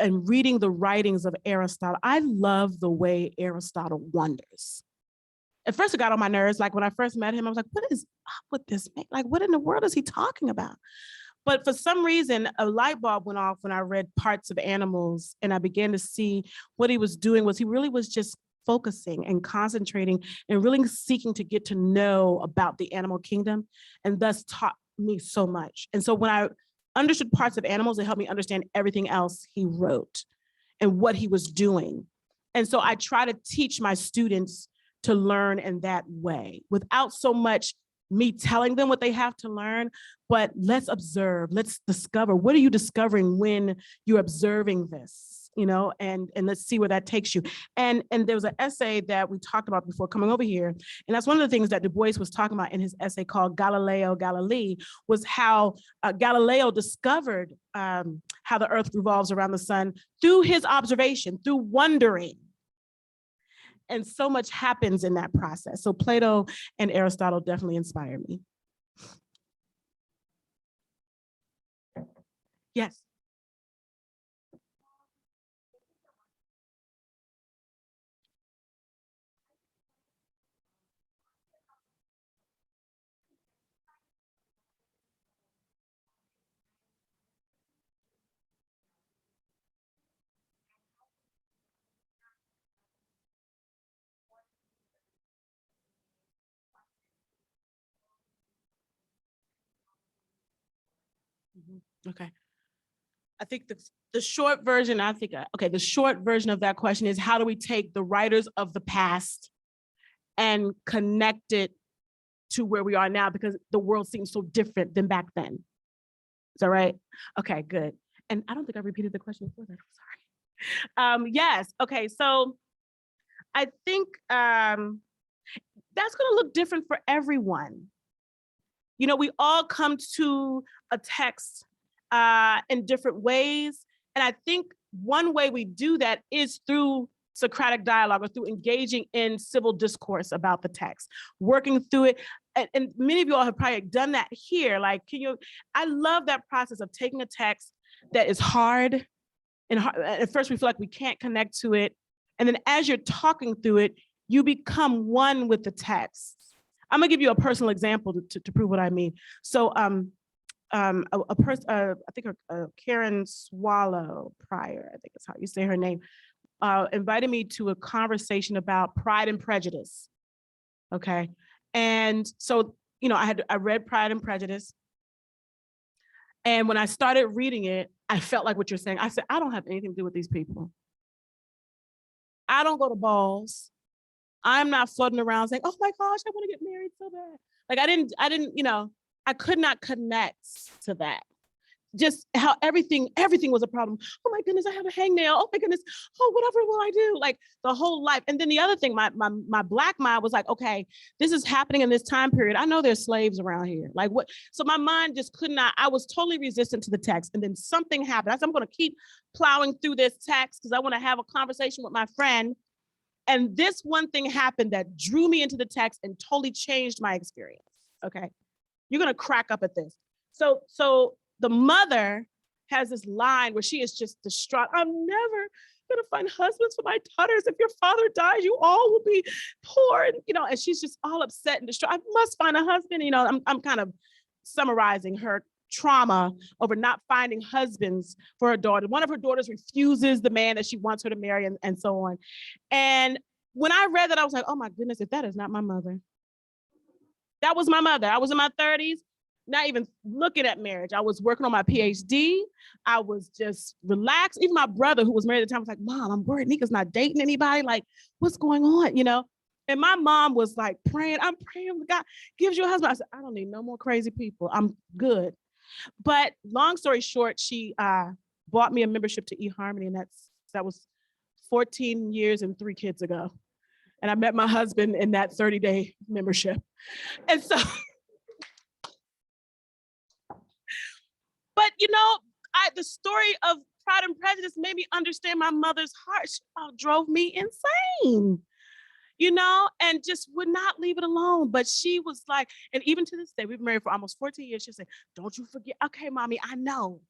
reading the writings of Aristotle, I love the way Aristotle wonders. At first it got on my nerves. Like when I first met him, I was like, what is up with this man? Like, what in the world is he talking about? But for some reason, a light bulb went off when I read Parts of Animals, and I began to see what he was doing was he really was just focusing and concentrating and really seeking to get to know about the animal kingdom, and thus me so much. And so when I understood parts of animals, it helped me understand everything else he wrote and what he was doing. And so I try to teach my students to learn in that way without so much me telling them what they have to learn, but let's observe, let's discover. What are you discovering when you're observing this, you know, and let's see where that takes you. And there was an essay that we talked about before coming over here. And that's one of the things that Du Bois was talking about in his essay called Galileo Galilei, was how Galileo discovered how the earth revolves around the sun through his observation, through wondering. And so much happens in that process. So Plato and Aristotle definitely inspire me. Yes. Okay. I think the short version, the short version of that question is, how do we take the writers of the past and connect it to where we are now? Because the world seems so different than back then. Is that right? Okay, good. And I don't think I repeated the question before that. I'm sorry. Yes. Okay. So I think that's going to look different for everyone. You know, we all come to a text in different ways. And I think one way we do that is through Socratic dialogue, or through engaging in civil discourse about the text, working through it. And many of you all have probably done that here. Like, I love that process of taking a text that is hard, and at first we feel like we can't connect to it. And then as you're talking through it, you become one with the text. I'm gonna give you a personal example to prove what I mean. So a person, I think Karen Swallow Pryor, I think is how you say her name, invited me to a conversation about Pride and Prejudice. Okay. And so, you know, I read Pride and Prejudice. And when I started reading it, I felt like what you're saying. I said, I don't have anything to do with these people. I don't go to balls. I'm not floating around saying, oh my gosh, I want to get married so bad. Like I didn't, you know, I could not connect to that. Just how everything was a problem. Oh my goodness, I have a hangnail. Oh my goodness. Oh, whatever will I do? Like the whole life. And then the other thing, my Black mind was like, okay, this is happening in this time period. I know there's slaves around here. Like what? So my mind just could not, I was totally resistant to the text. And then something happened. I said, I'm going to keep plowing through this text because I want to have a conversation with my friend. And this one thing happened that drew me into the text and totally changed my experience. Okay. You're going to crack up at this. So the mother has this line where she is just distraught. I'm never going to find husbands for my daughters. If your father dies, you all will be poor. And, you know, and she's just all upset and distraught. I must find a husband. You know, I'm kind of summarizing her trauma over not finding husbands for her daughter. One of her daughters refuses the man that she wants her to marry, and so on. And when I read that, I was like, oh my goodness, if that is not my mother. That was my mother. I was in my 30s, not even looking at marriage. I was working on my PhD. I was just relaxed. Even my brother, who was married at the time, was like, Mom, I'm worried Nika's not dating anybody. Like, what's going on, you know? And my mom was like praying, I'm praying God gives you a husband. I said, I don't need no more crazy people. I'm good. But long story short, she bought me a membership to eHarmony, and that was 14 years and 3 kids ago. And I met my husband in that 30-day membership. And so, but you know, the story of Pride and Prejudice made me understand my mother's heart. She drove me insane, you know, and just would not leave it alone. But she was like, and even to this day, we've been married for almost 14 years. She said, don't you forget. Okay, mommy, I know.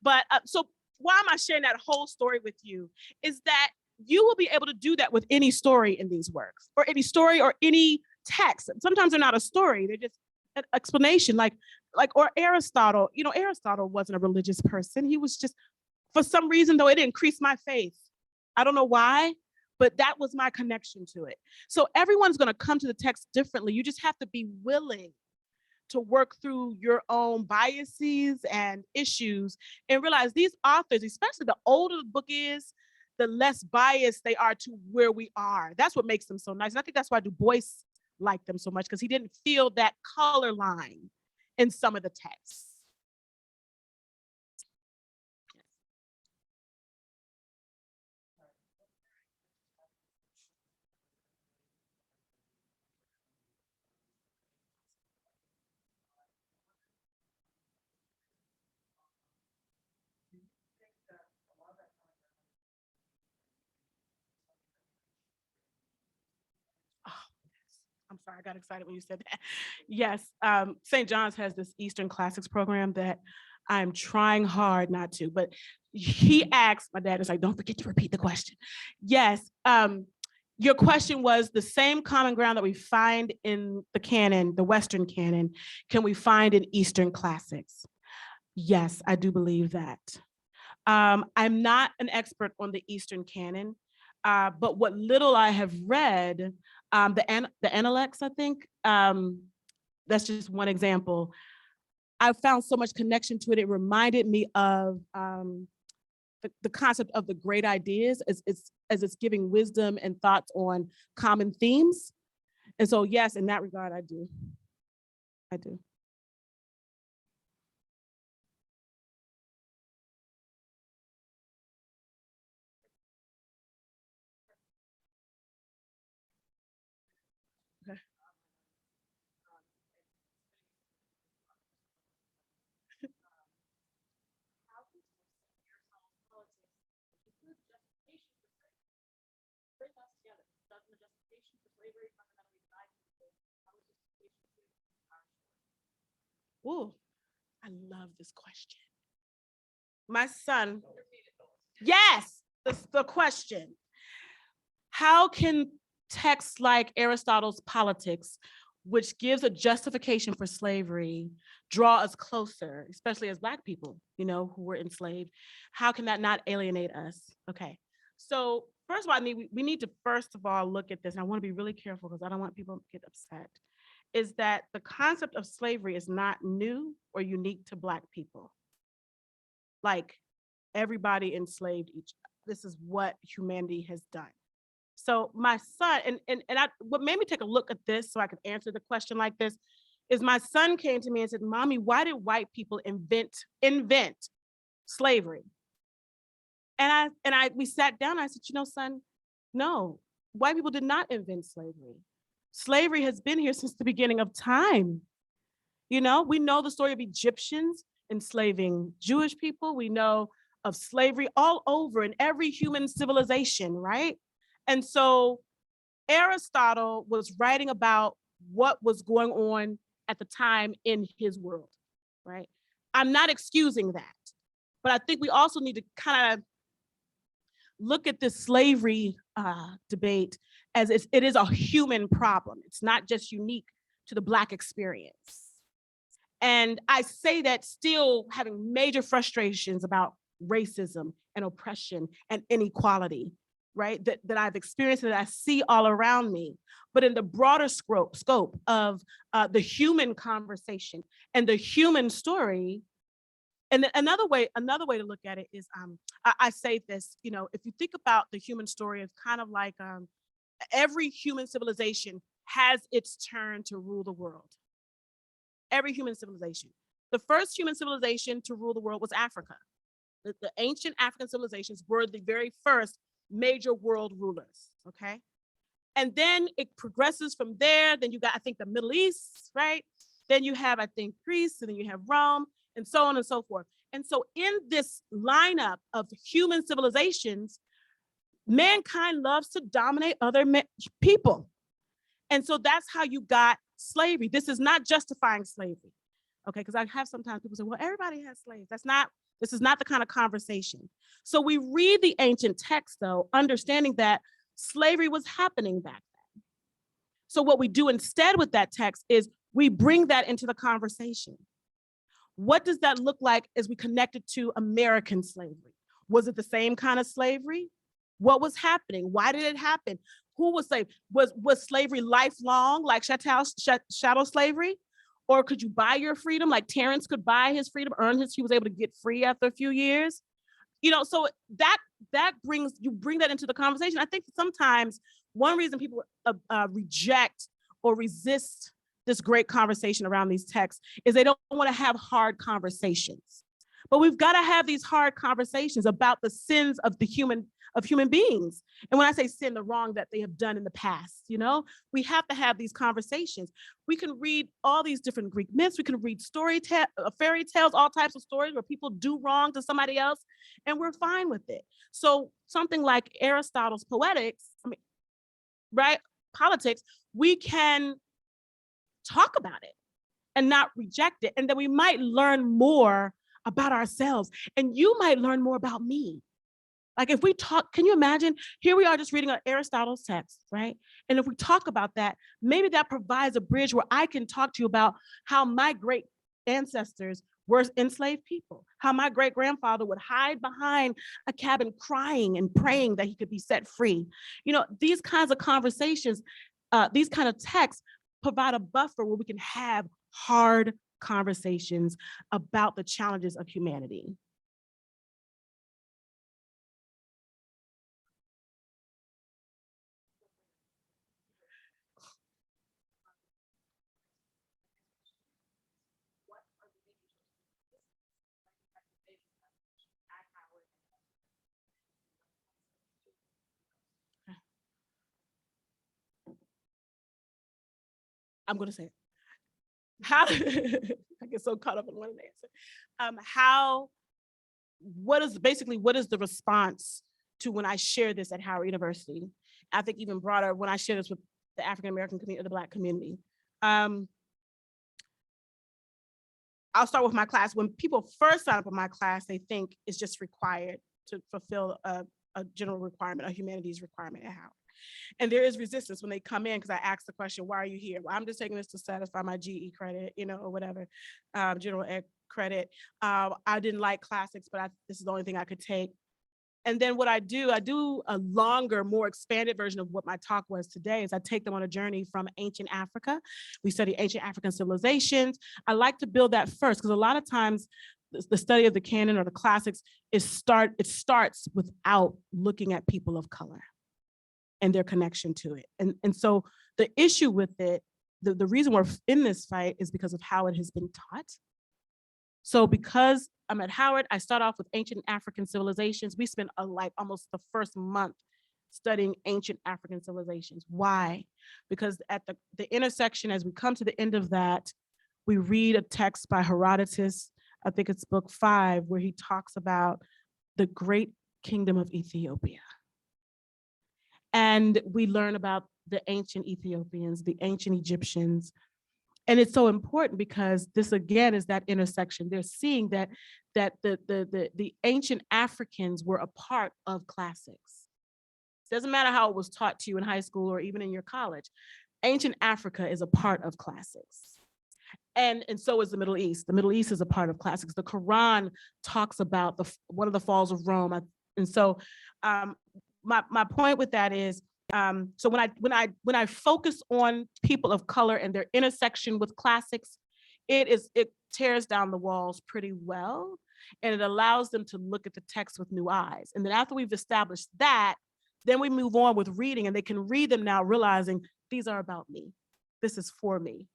But so why am I sharing that whole story with you is that you will be able to do that with any story in these works, or any story or any text. Sometimes they're not a story. They're just an explanation, or Aristotle. You know, Aristotle wasn't a religious person. He was just, for some reason, though, it increased my faith. I don't know why, but that was my connection to it. So everyone's going to come to the text differently. You just have to be willing to work through your own biases and issues and realize these authors, especially the older the book is, the less biased they are to where we are. That's what makes them so nice. And I think that's why Du Bois liked them so much, because he didn't feel that color line in some of the texts. Oh, I'm sorry, I got excited when you said that. Yes, St. John's has this Eastern Classics program that I'm trying hard not to, but he asked, my dad is like, don't forget to repeat the question. Yes, your question was the same common ground that we find in the canon, the Western canon, can we find in Eastern Classics? Yes, I do believe that. I'm not an expert on the Eastern canon, but what little I have read, the Analects, I think, that's just one example. I found so much connection to it. It reminded me of the concept of the great ideas as it's giving wisdom and thoughts on common themes. And so, yes, in that regard, I do. I do. Okay. Ooh, I love this question. My son, yes, this is the question. How can texts like Aristotle's Politics, which gives a justification for slavery, draw us closer, especially as Black people, you know, who were enslaved? How can that not alienate us? Okay, so first of all, we need to first of all look at this, and I want to be really careful because I don't want people to get upset, is that the concept of slavery is not new or unique to Black people. Like, everybody enslaved each other. This is what humanity has done. So my son, what made me take a look at this so I could answer the question like this, is my son came to me and said, Mommy, why did white people invent slavery? And we sat down, I said, you know, son, no, white people did not invent slavery. Slavery has been here since the beginning of time. You know, we know the story of Egyptians enslaving Jewish people. We know of slavery all over in every human civilization, right? And so Aristotle was writing about what was going on at the time in his world, right? I'm not excusing that, but I think we also need to kind of look at this slavery debate as it is a human problem. It's not just unique to the Black experience. And I say that still having major frustrations about racism and oppression and inequality, right? That I've experienced and that I see all around me. But in the broader scope of the human conversation and the human story, and another way to look at it is, I say this, you know, if you think about the human story, it's kind of like every human civilization has its turn to rule the world. Every human civilization. The first human civilization to rule the world was Africa. The ancient African civilizations were the very first major world rulers, okay? And then it progresses from there. Then you got, I think, the Middle East, right? Then you have, I think, Greece, and then you have Rome, and so on and so forth. And so in this lineup of human civilizations, mankind loves to dominate other people. And so that's how you got slavery. This is not justifying slavery, okay? Because I have sometimes people say, well, everybody has slaves. This is not the kind of conversation. So we read the ancient text, though, understanding that slavery was happening back then. So what we do instead with that text is we bring that into the conversation. What does that look like as we connect it to American slavery? Was it the same kind of slavery? What was happening? Why did it happen? Who was slave? Was slavery lifelong, like chattel slavery? Or could you buy your freedom? Like Terrence could buy his freedom, he was able to get free after a few years. So that brings that into the conversation. I think sometimes one reason people reject or resist this great conversation around these texts is they don't want to have hard conversations. But we've got to have these hard conversations about the sins of human beings. And when I say sin, the wrong that they have done in the past, we have to have these conversations. We can read all these different Greek myths. We can read fairy tales, all types of stories where people do wrong to somebody else, and we're fine with it. So something like Aristotle's Poetics, politics, we can talk about it and not reject it. And then we might learn more about ourselves, and you might learn more about me. Like if we talk, can you imagine? Here we are just reading Aristotle's text, right? And if we talk about that, maybe that provides a bridge where I can talk to you about how my great ancestors were enslaved people, how my great grandfather would hide behind a cabin crying and praying that he could be set free. These kinds of conversations, these kind of texts provide a buffer where we can have hard conversations about the challenges of humanity. I'm going to say it. How I get so caught up in one answer. What is the response to when I share this at Howard University? I think even broader when I share this with the African American community or the Black community. I'll start with my class. When people first sign up with my class, they think it's just required to fulfill a general requirement, a humanities requirement at Howard. And there is resistance when they come in because I ask the question, why are you here? Well, I'm just taking this to satisfy my GE credit, or whatever, general ed credit. I didn't like classics, but this is the only thing I could take. And then what I do a longer, more expanded version of what my talk was today is I take them on a journey from ancient Africa. We study ancient African civilizations. I like to build that first because a lot of times the study of the canon or the classics it starts without looking at people of color and their connection to it. And so the issue with it, the reason we're in this fight is because of how it has been taught. So because I'm at Howard, I start off with ancient African civilizations. We spent almost the first month studying ancient African civilizations. Why? Because at the intersection, as we come to the end of that, we read a text by Herodotus, I think it's book 5, where he talks about the great kingdom of Ethiopia. And we learn about the ancient Ethiopians, the ancient Egyptians. And it's so important because this, again, is that intersection. They're seeing that the ancient Africans were a part of classics. It doesn't matter how it was taught to you in high school or even in your college. Ancient Africa is a part of classics. And so is the Middle East. The Middle East is a part of classics. The Quran talks about one of the falls of Rome. And so my point with that is, so when I focus on people of color and their intersection with classics, it tears down the walls pretty well, and it allows them to look at the text with new eyes. And then after we've established that, then we move on with reading, and they can read them now, realizing these are about me. This is for me.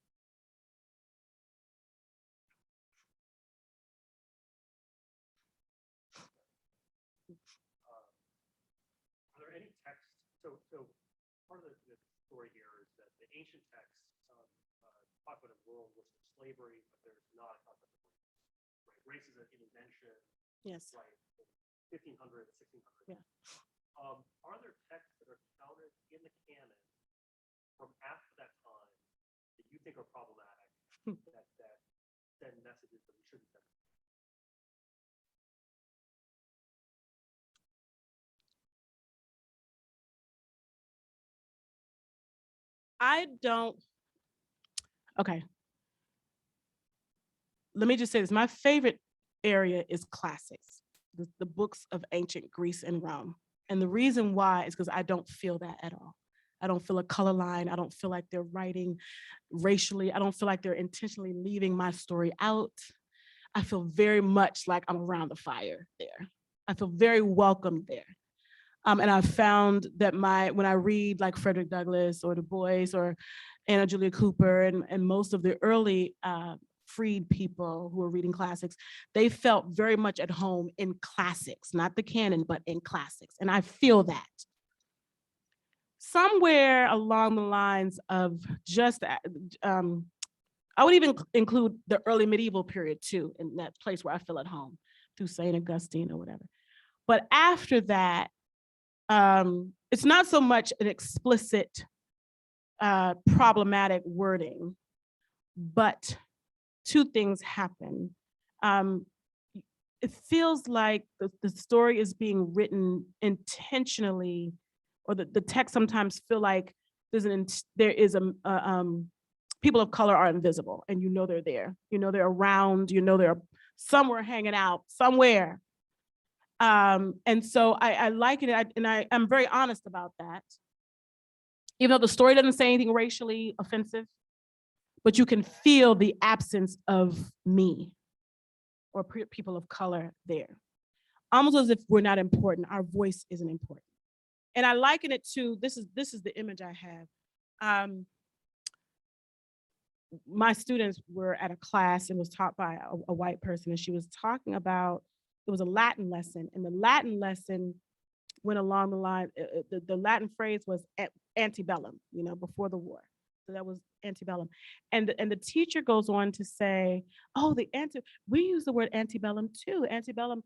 Are there any texts? So part of the story here is that the ancient texts talk about a world with slavery, but there's not a concept of race. Right? Race is an invention. Yes. Right. 1500, 1600. Yeah. Are there texts that are counted in the canon from after that time that you think are problematic that send messages that we shouldn't send? Okay. Let me just say this. My favorite area is classics, the books of ancient Greece and Rome. And the reason why is because I don't feel that at all. I don't feel a color line. I don't feel like they're writing racially. I don't feel like they're intentionally leaving my story out. I feel very much like I'm around the fire there. I feel very welcome there. And I've found that when I read like Frederick Douglass or Du Bois or Anna Julia Cooper and most of the early freed people who were reading classics, they felt very much at home in classics, not the canon, but in classics. And I feel that. Somewhere along the lines of just, I would even include the early medieval period too, in that place where I feel at home through St. Augustine or whatever. But after that, it's not so much an explicit problematic wording, but two things happen. It feels like the story is being written intentionally, or the text sometimes feel like there is people of color are invisible, and you know they're there. You know they're around. You know they're somewhere hanging out somewhere. And so I like it, and I'm very honest about that. Even though the story doesn't say anything racially offensive, but you can feel the absence of me or people of color there. Almost as if we're not important, our voice isn't important. And I liken it to, this is the image I have. My students were at a class and was taught by a white person, and she was talking about, it was a Latin lesson, and the Latin lesson went along the line, the Latin phrase was antebellum, before the war. So that was antebellum. And the teacher goes on to say, oh, we use the word antebellum too. Antebellum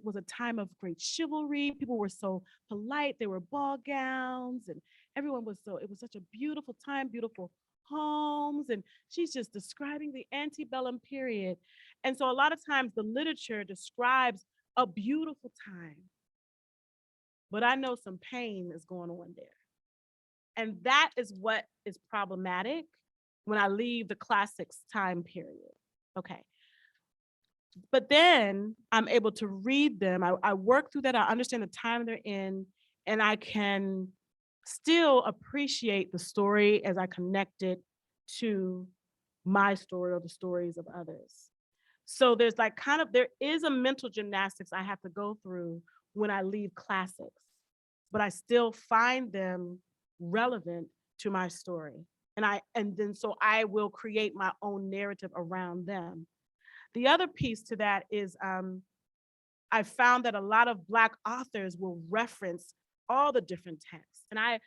was a time of great chivalry. People were so polite. They were ball gowns, and everyone was it was such a beautiful time, beautiful homes. And she's just describing the antebellum period. And so a lot of times the literature describes a beautiful time, but I know some pain is going on there. And that is what is problematic when I leave the classics time period. Okay. But then I'm able to read them. I work through that. I understand the time they're in, and I can still appreciate the story as I connect it to my story or the stories of others. So there's there is a mental gymnastics I have to go through when I leave classics, but I still find them relevant to my story. So I will create my own narrative around them. The other piece to that is I found that a lot of Black authors will reference all the different texts. And I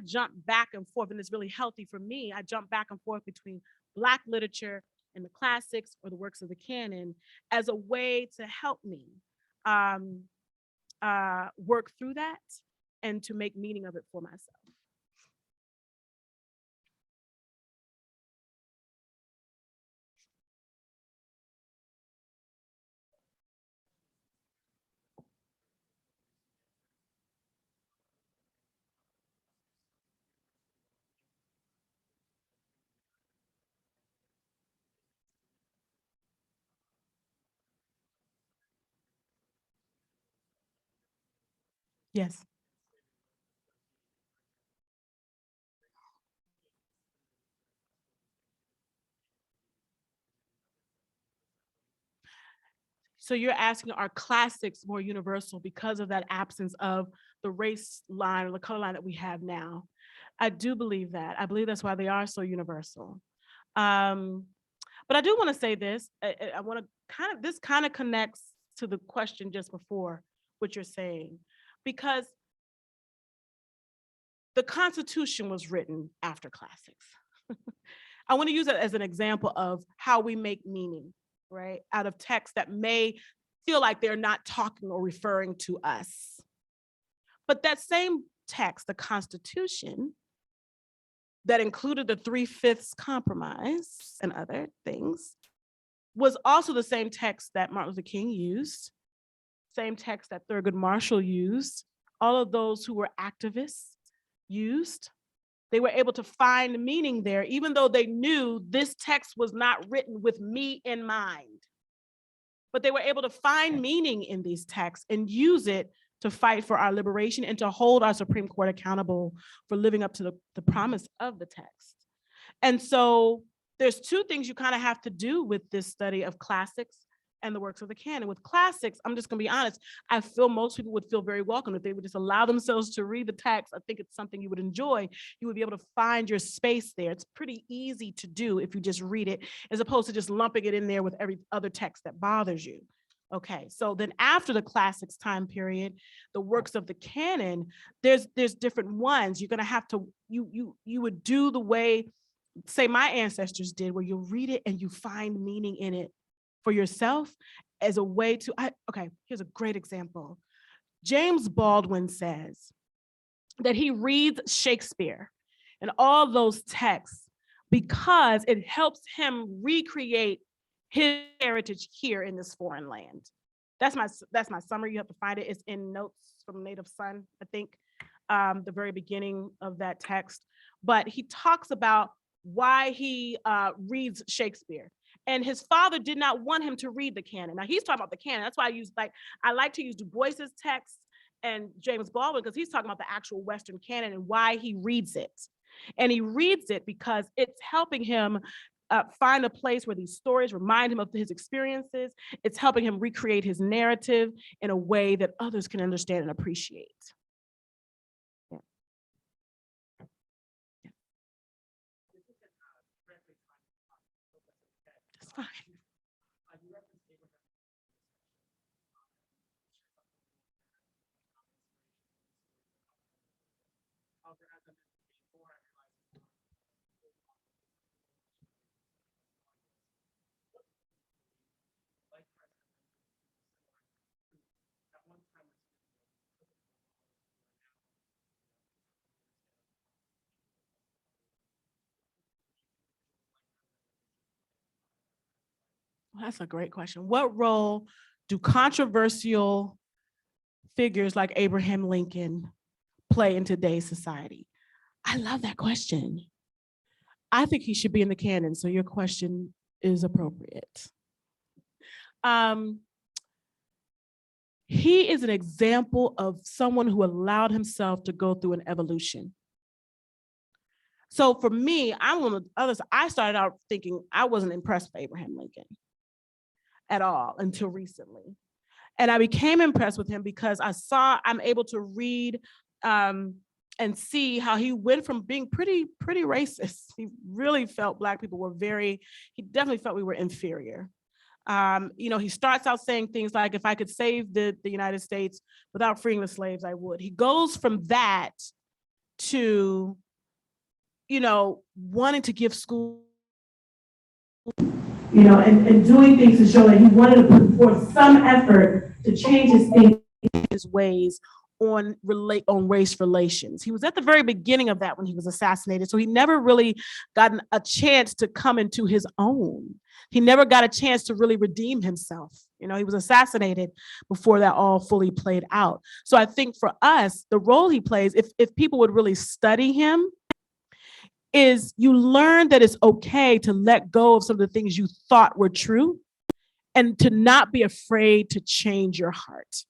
jump back and forth, and it's really healthy for me. I jump back and forth between Black literature and the classics or the works of the canon as a way to help me work through that and to make meaning of it for myself. Yes. So you're asking, are classics more universal because of that absence of the race line or the color line that we have now? I do believe that. I believe that's why they are so universal. But I do want to say this. I want to this kind of connects to the question just before, what you're saying, because the Constitution was written after classics. I want to use it as an example of how we make meaning, right, out of texts that may feel like they're not talking or referring to us. But that same text, the Constitution, that included the 3/5 compromise and other things, was also the same text that Martin Luther King used, same text that Thurgood Marshall used, all of those who were activists used. They were able to find meaning there, even though they knew this text was not written with me in mind. But they were able to find meaning in these texts and use it to fight for our liberation and to hold our Supreme Court accountable for living up to the promise of the text. And so there's two things you kind of have to do with this study of classics and the works of the canon. With classics, I'm just going to be honest, I feel most people would feel very welcome if they would just allow themselves to read the text. I think it's something you would enjoy. You would be able to find your space there. It's pretty easy to do if you just read it, as opposed to just lumping it in there with every other text that bothers you. Okay, so then after the classics time period, the works of the canon, there's different ones. You're going to have to, you would do the way, say, my ancestors did, where you read it and you find meaning in it for yourself as a way to, okay, here's a great example. James Baldwin says that he reads Shakespeare and all those texts because it helps him recreate his heritage here in this foreign land. That's my summary. You have to find it. It's in Notes from Native Son, I think, the very beginning of that text. But he talks about why he reads Shakespeare. And his father did not want him to read the canon. Now he's talking about the canon. That's why I like to use Du Bois's text and James Baldwin, because he's talking about the actual Western canon and why he reads it. And he reads it because it's helping him find a place where these stories remind him of his experiences. It's helping him recreate his narrative in a way that others can understand and appreciate. Yeah. Yeah. That's fine. Well, that's a great question. What role do controversial figures like Abraham Lincoln play in today's society? I love that question. I think he should be in the canon, so your question is appropriate. He is an example of someone who allowed himself to go through an evolution. So for me, I'm one of the others. I started out thinking I wasn't impressed with Abraham Lincoln at all until recently. And I became impressed with him because I'm able to read and see how he went from being pretty racist. He really felt Black people were he definitely felt we were inferior. He starts out saying things like, if I could save the United States without freeing the slaves, I would. He goes from that to, wanting to give school, and doing things to show that he wanted to put forth some effort to change his ways on race relations. He was at the very beginning of that when he was assassinated, so he never really gotten a chance to come into his own. He never got a chance to really redeem himself. He was assassinated before that all fully played out. So I think for us, the role he plays, if people would really study him, is you learn that it's okay to let go of some of the things you thought were true and to not be afraid to change your heart.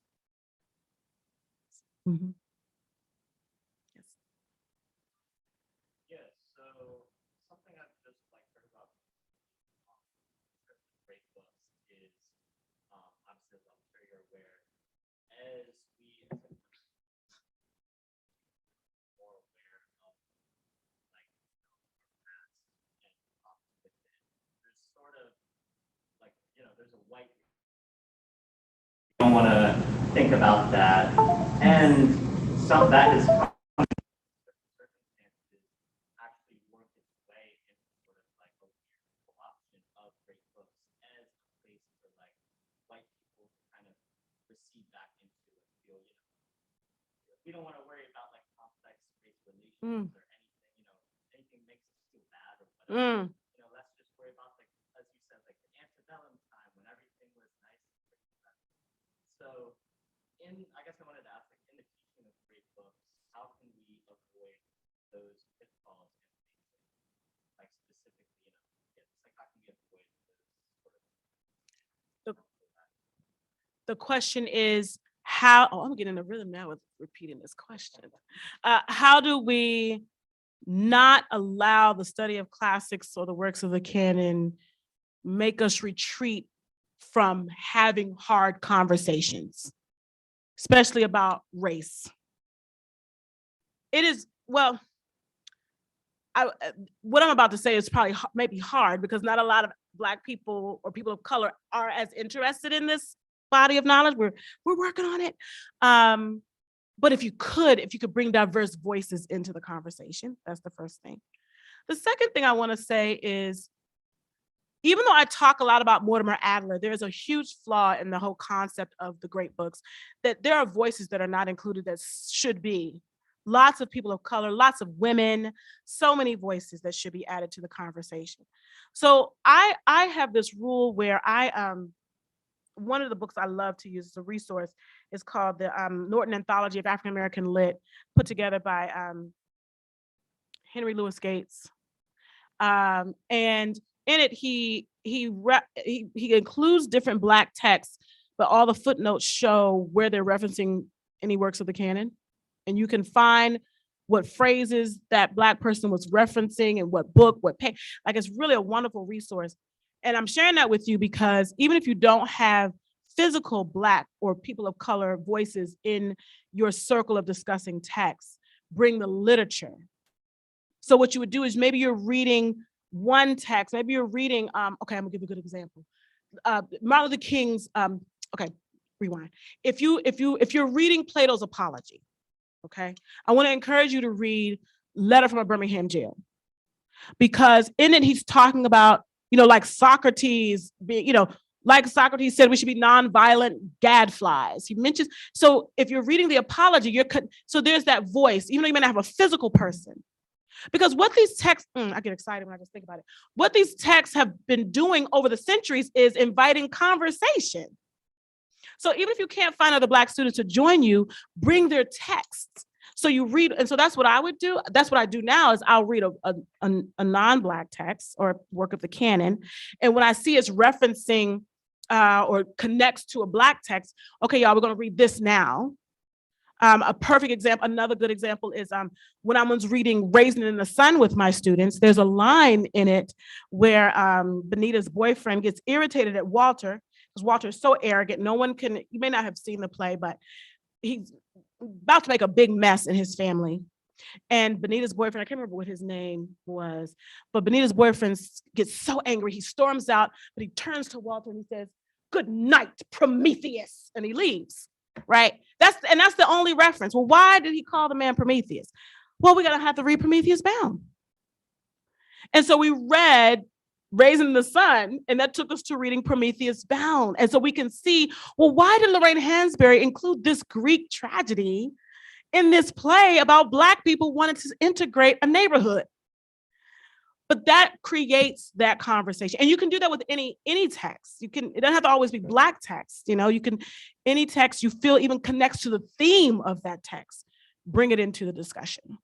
Mm-hmm. Yes. So something I've just heard about great books is I'm sure you're aware, as we more aware of our past and there's sort of there's a white. You don't want to think about that, and some that is circumstances actually work its way into sort of a weird option of great books as a place for white people to kind of recede back into and feel, we don't want to worry about complex race relations or anything, anything makes us feel bad or whatever. Let's just worry about as you said, the antebellum time when everything was nice. So I guess I wanted to ask, in the teaching of great books, how can we avoid those pitfalls and things, specifically, how can we avoid those sort of? The question is, I'm getting in a rhythm now with repeating this question. How do we not allow the study of classics or the works of the canon make us retreat from having hard conversations, especially about race? It is, well, what I'm about to say is probably maybe hard because not a lot of Black people or people of color are as interested in this body of knowledge. We're working on it. But if you could bring diverse voices into the conversation, that's the first thing. The second thing I want to say is, even though I talk a lot about Mortimer Adler, there's a huge flaw in the whole concept of the great books, that there are voices that are not included that should be. Lots of people of color, lots of women, so many voices that should be added to the conversation. So I have this rule where one of the books I love to use as a resource is called the Norton Anthology of African American Lit, put together by Henry Louis Gates. And in it, he includes different Black texts, but all the footnotes show where they're referencing any works of the canon. And you can find what phrases that Black person was referencing and what book, what page. Like, it's really a wonderful resource. And I'm sharing that with you because even if you don't have physical Black or people of color voices in your circle of discussing texts, bring the literature. So what you would do is maybe you're reading one text, maybe you're reading, okay, I'm gonna give you a good example. Martin Luther King's, okay, rewind. If you're reading Plato's Apology, okay, I want to encourage you to read Letter from a Birmingham Jail, because in it he's talking about, like Socrates being, like Socrates said, we should be nonviolent gadflies. He mentions, so if you're reading the Apology, so there's that voice, even though you may not have a physical person. Because what these texts, I get excited when I just think about it. What these texts have been doing over the centuries is inviting conversation. So even if you can't find other Black students to join you, bring their texts. So you read, and so that's what I would do. That's what I do now is I'll read a non-Black text or work of the canon. And when I see it's referencing or connects to a Black text, okay, y'all, we're gonna read this now. A perfect example, another good example is when I was reading Raisin in the Sun with my students, there's a line in it where Benita's boyfriend gets irritated at Walter, because Walter is so arrogant. No one can, you may not have seen the play, but he's about to make a big mess in his family. And Benita's boyfriend, I can't remember what his name was, but Benita's boyfriend gets so angry, he storms out, but he turns to Walter and he says, "Good night, Prometheus," and he leaves. Right? That's the only reference. Well, why did he call the man Prometheus? Well, we're gonna have to read Prometheus Bound. And so we read Raisin in the Sun, and that took us to reading Prometheus Bound. And so we can see, well, why did Lorraine Hansberry include this Greek tragedy in this play about Black people wanting to integrate a neighborhood? But that creates that conversation. And you can do that with any text. It doesn't have to always be Black text. You can, any text you feel even connects to the theme of that text, bring it into the discussion.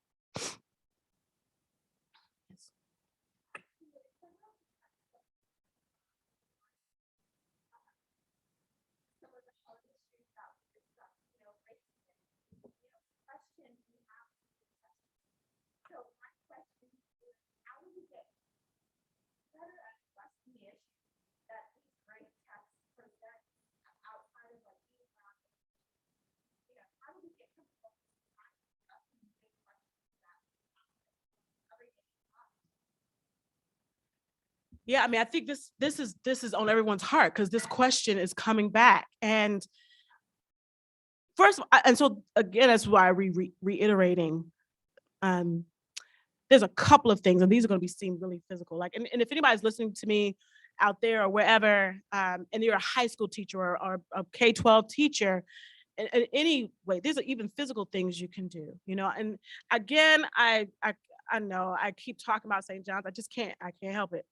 Yeah, I mean, I think this is on everyone's heart because this question is coming back. And first, and so again, that's why I'm reiterating. There's a couple of things, and these are going to seem really physical. Like, and if anybody's listening to me out there or wherever, and you're a high school teacher or a K-12 teacher, in any way, these are even physical things you can do. And again, I know I keep talking about St. John's. I can't help it.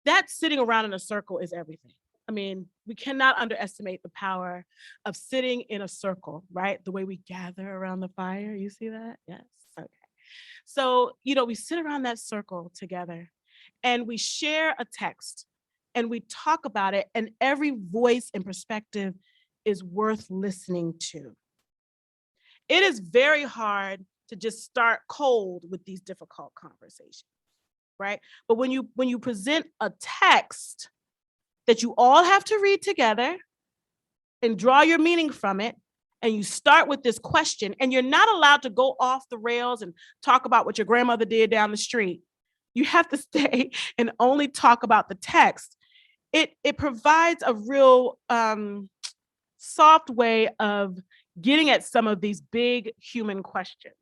That sitting around in a circle is everything. I mean, we cannot underestimate the power of sitting in a circle, right? The way we gather around the fire. You see that? Yes. Okay. So, we sit around that circle together and we share a text and we talk about it, and every voice and perspective is worth listening to. It is very hard to just start cold with these difficult conversations, right? But when you present a text that you all have to read together and draw your meaning from it, and you start with this question, and you're not allowed to go off the rails and talk about what your grandmother did down the street. You have to stay and only talk about the text. It provides a real soft way of getting at some of these big human questions.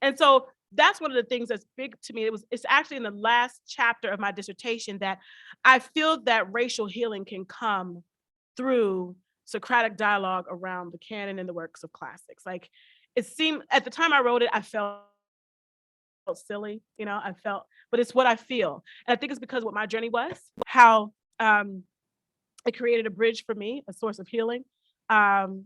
And so that's one of the things that's big to me. It's actually in the last chapter of my dissertation that I feel that racial healing can come through Socratic dialogue around the canon and the works of classics. Like, it seemed at the time I wrote it, I felt silly, but it's what I feel. And I think it's because what my journey was, how it created a bridge for me, a source of healing. And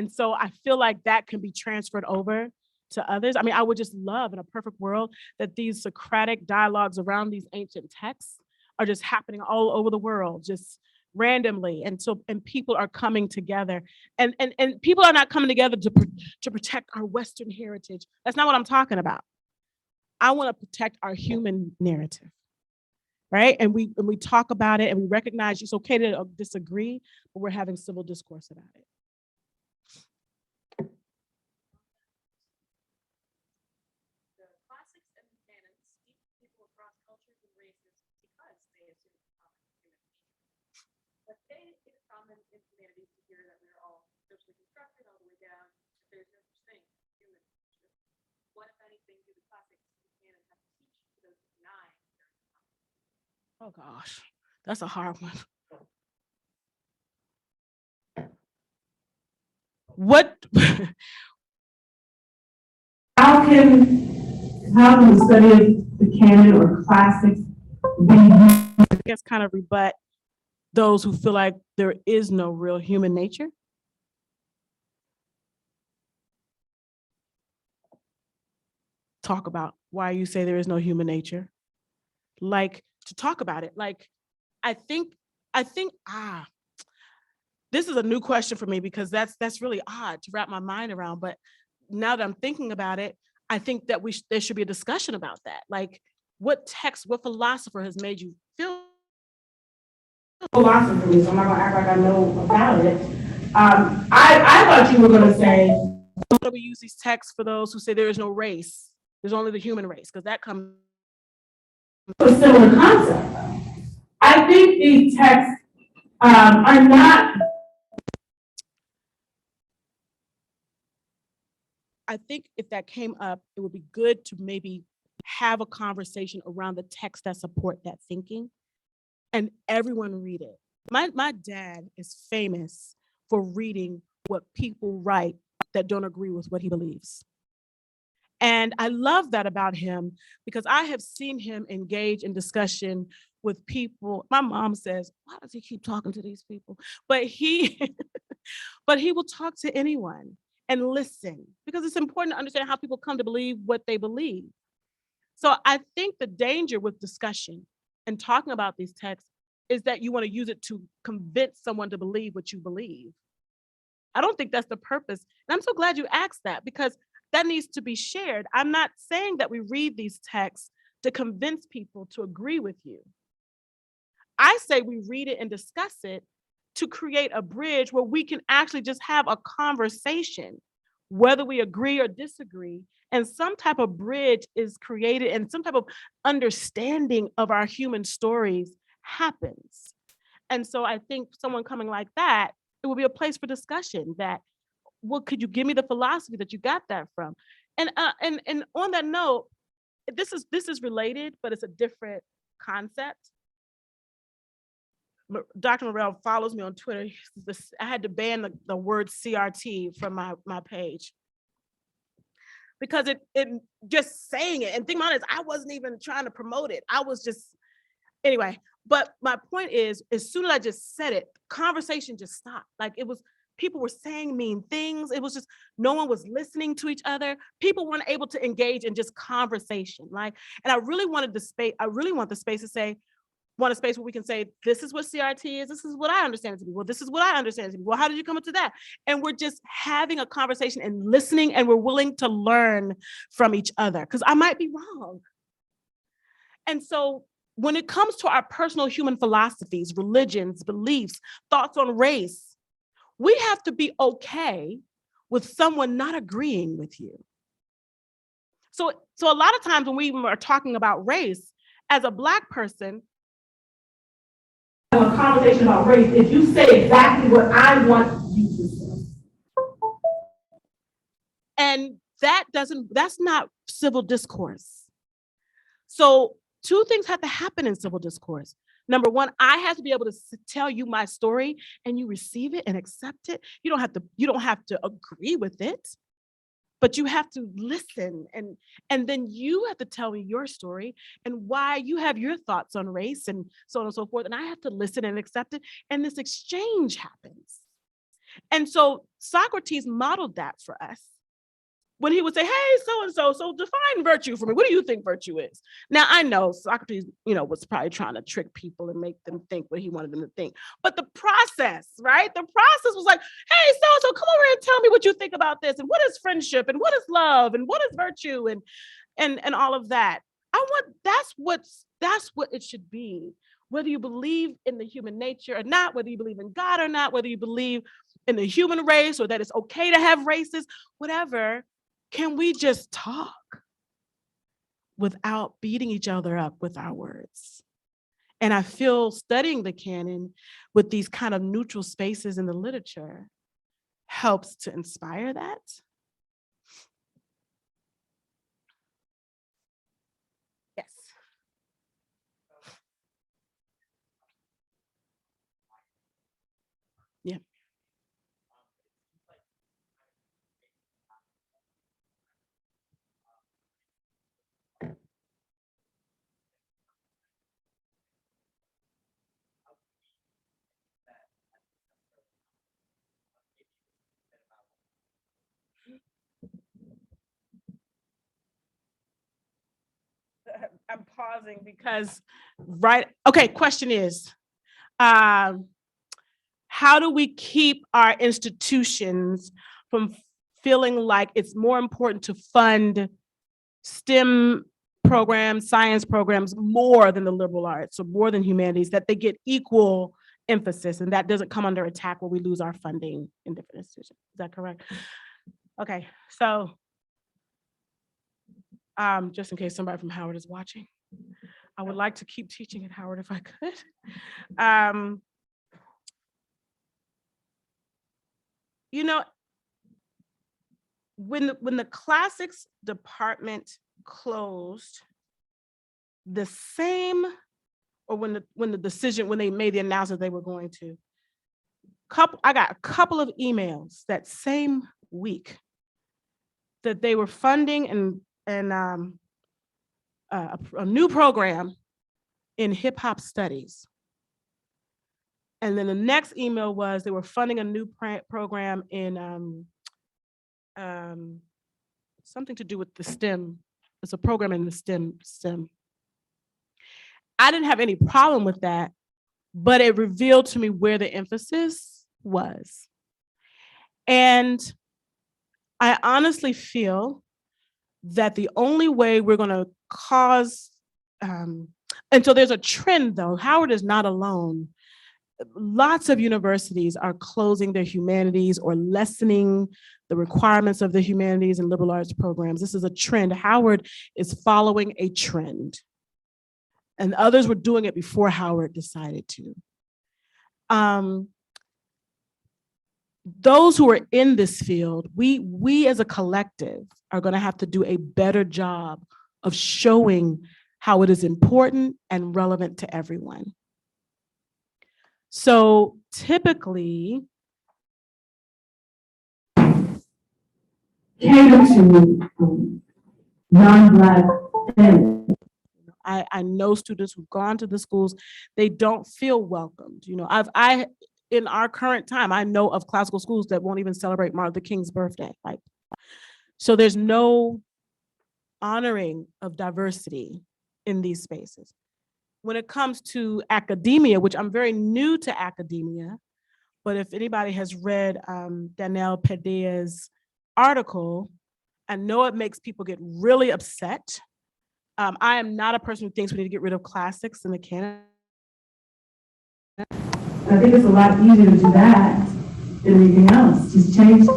so I feel like that can be transferred over to others. I mean, I would just love in a perfect world that these Socratic dialogues around these ancient texts are just happening all over the world, just randomly. And people are coming together, and people are not coming together to protect our Western heritage. That's not what I'm talking about. I want to protect our human narrative, right? And we talk about it, and we recognize it's okay to disagree, but we're having civil discourse about it. The classics and the canon speak to people across cultures and races because they assume common human nature. But they it is common in humanity to hear that we're all socially constructed all the way down, that there's no such thing as human nature. What, if anything, do the classics and canon have to teach to those who deny their common? Oh gosh, that's a hard one. What? How can the study of the canon or classics be I guess kind of rebut those who feel like there is no real human nature? Talk about why you say there is no human nature. Like, to talk about it. Like, I think, this is a new question for me, because that's really odd to wrap my mind around. But now that I'm thinking about it, I think that there should be a discussion about that. Like, what text, what philosopher has made you feel? philosopher me, so I'm not gonna act like I know about it. I thought you were gonna say, How do we use these texts for those who say there is no race? There's only the human race, because that comes. a similar concept. I think these texts are not. I think if that came up, it would be good to maybe have a conversation around the texts that support that thinking, and everyone read it. My dad is famous for reading what people write that don't agree with what he believes. And I love that about him, because I have seen him engage in discussion with people. My mom says, why does he keep talking to these people? But he will talk to anyone and listen, because it's important to understand how people come to believe what they believe. So I think the danger with discussion and talking about these texts is that you want to use it to convince someone to believe what you believe. I don't think that's the purpose. And I'm so glad you asked that, because that needs to be shared. I'm not saying that we read these texts to convince people to agree with you. I say we read it and discuss it to create a bridge where we can actually just have a conversation, whether we agree or disagree, and some type of bridge is created and some type of understanding of our human stories happens. And so I think someone coming like that, it will be a place for discussion that, well, could you give me the philosophy that you got that from? And on that note, this is related, but it's a different concept. Dr. Morrell follows me on Twitter. I had to ban the word CRT from my page, because it just saying it and thinking about it, I wasn't even trying to promote it. I was just, anyway. But my point is, as soon as I just said it, conversation just stopped. Like, it was, people were saying mean things. It was just, no one was listening to each other. People weren't able to engage in just conversation. Like, and I really want the space to say, want a space where we can say, this is what CRT is, this is what I understand it to be. Well, this is what I understand it to be. Well, how did you come up to that? And we're just having a conversation and listening, and we're willing to learn from each other, because I might be wrong. And so when it comes to our personal human philosophies, religions, beliefs, thoughts on race, we have to be okay with someone not agreeing with you. So a lot of times when we are talking about race, as a Black person, a conversation about race if you say exactly what I want you to say. and that's not civil discourse. So two things have to happen in civil discourse. Number one, I have to be able to tell you my story and you receive it and accept it. You don't have to agree with it, but you have to listen, and then you have to tell me your story and why you have your thoughts on race and so on and so forth. And I have to listen and accept it. And this exchange happens. And so Socrates modeled that for us when he would say, hey, so-and-so, so define virtue for me. What do you think virtue is? Now, I know Socrates, was probably trying to trick people and make them think what he wanted them to think. But the process, right? The process was like, hey, so-and-so, come over and tell me what you think about this. And what is friendship? And what is love? And what is virtue? And all of that. That's what it should be. Whether you believe in the human nature or not, whether you believe in God or not, whether you believe in the human race or that it's okay to have races, whatever. Can we just talk without beating each other up with our words? And I feel studying the canon with these kind of neutral spaces in the literature helps to inspire that. Yes. Yeah. I'm pausing because, question is, how do we keep our institutions from feeling like it's more important to fund STEM programs, science programs, more than the liberal arts or more than humanities, that they get equal emphasis and that doesn't come under attack where we lose our funding in different institutions? Is that correct? Okay, so just in case somebody from Howard is watching, I would like to keep teaching at Howard if I could. When the classics department closed, the same, or when they made the announcement they were going to, I got a couple of emails that same week that they were funding a new program in hip hop studies. And then the next email was they were funding a new program in something to do with the STEM. It's a program in the STEM. I didn't have any problem with that, but it revealed to me where the emphasis was. And I honestly feel that the only way we're going to cause, and so there's a trend though, Howard is not alone. Lots of universities are closing their humanities or lessening the requirements of the humanities and liberal arts programs. This is a trend. Howard is following a trend. And others were doing it before Howard decided to. Those who are in this field, we as a collective are going to have to do a better job of showing how it is important and relevant to everyone. So typically, cater to non-Black families. I know students who've gone to the schools, they don't feel welcomed. In our current time, I know of classical schools that won't even celebrate Martin Luther King's birthday. So there's no honoring of diversity in these spaces. when it comes to academia, which I'm very new to academia, but if anybody has read Danielle Pedea's article, I know it makes people get really upset. I am not a person who thinks we need to get rid of classics in the canon. I think it's a lot easier to do that than anything else. Just change,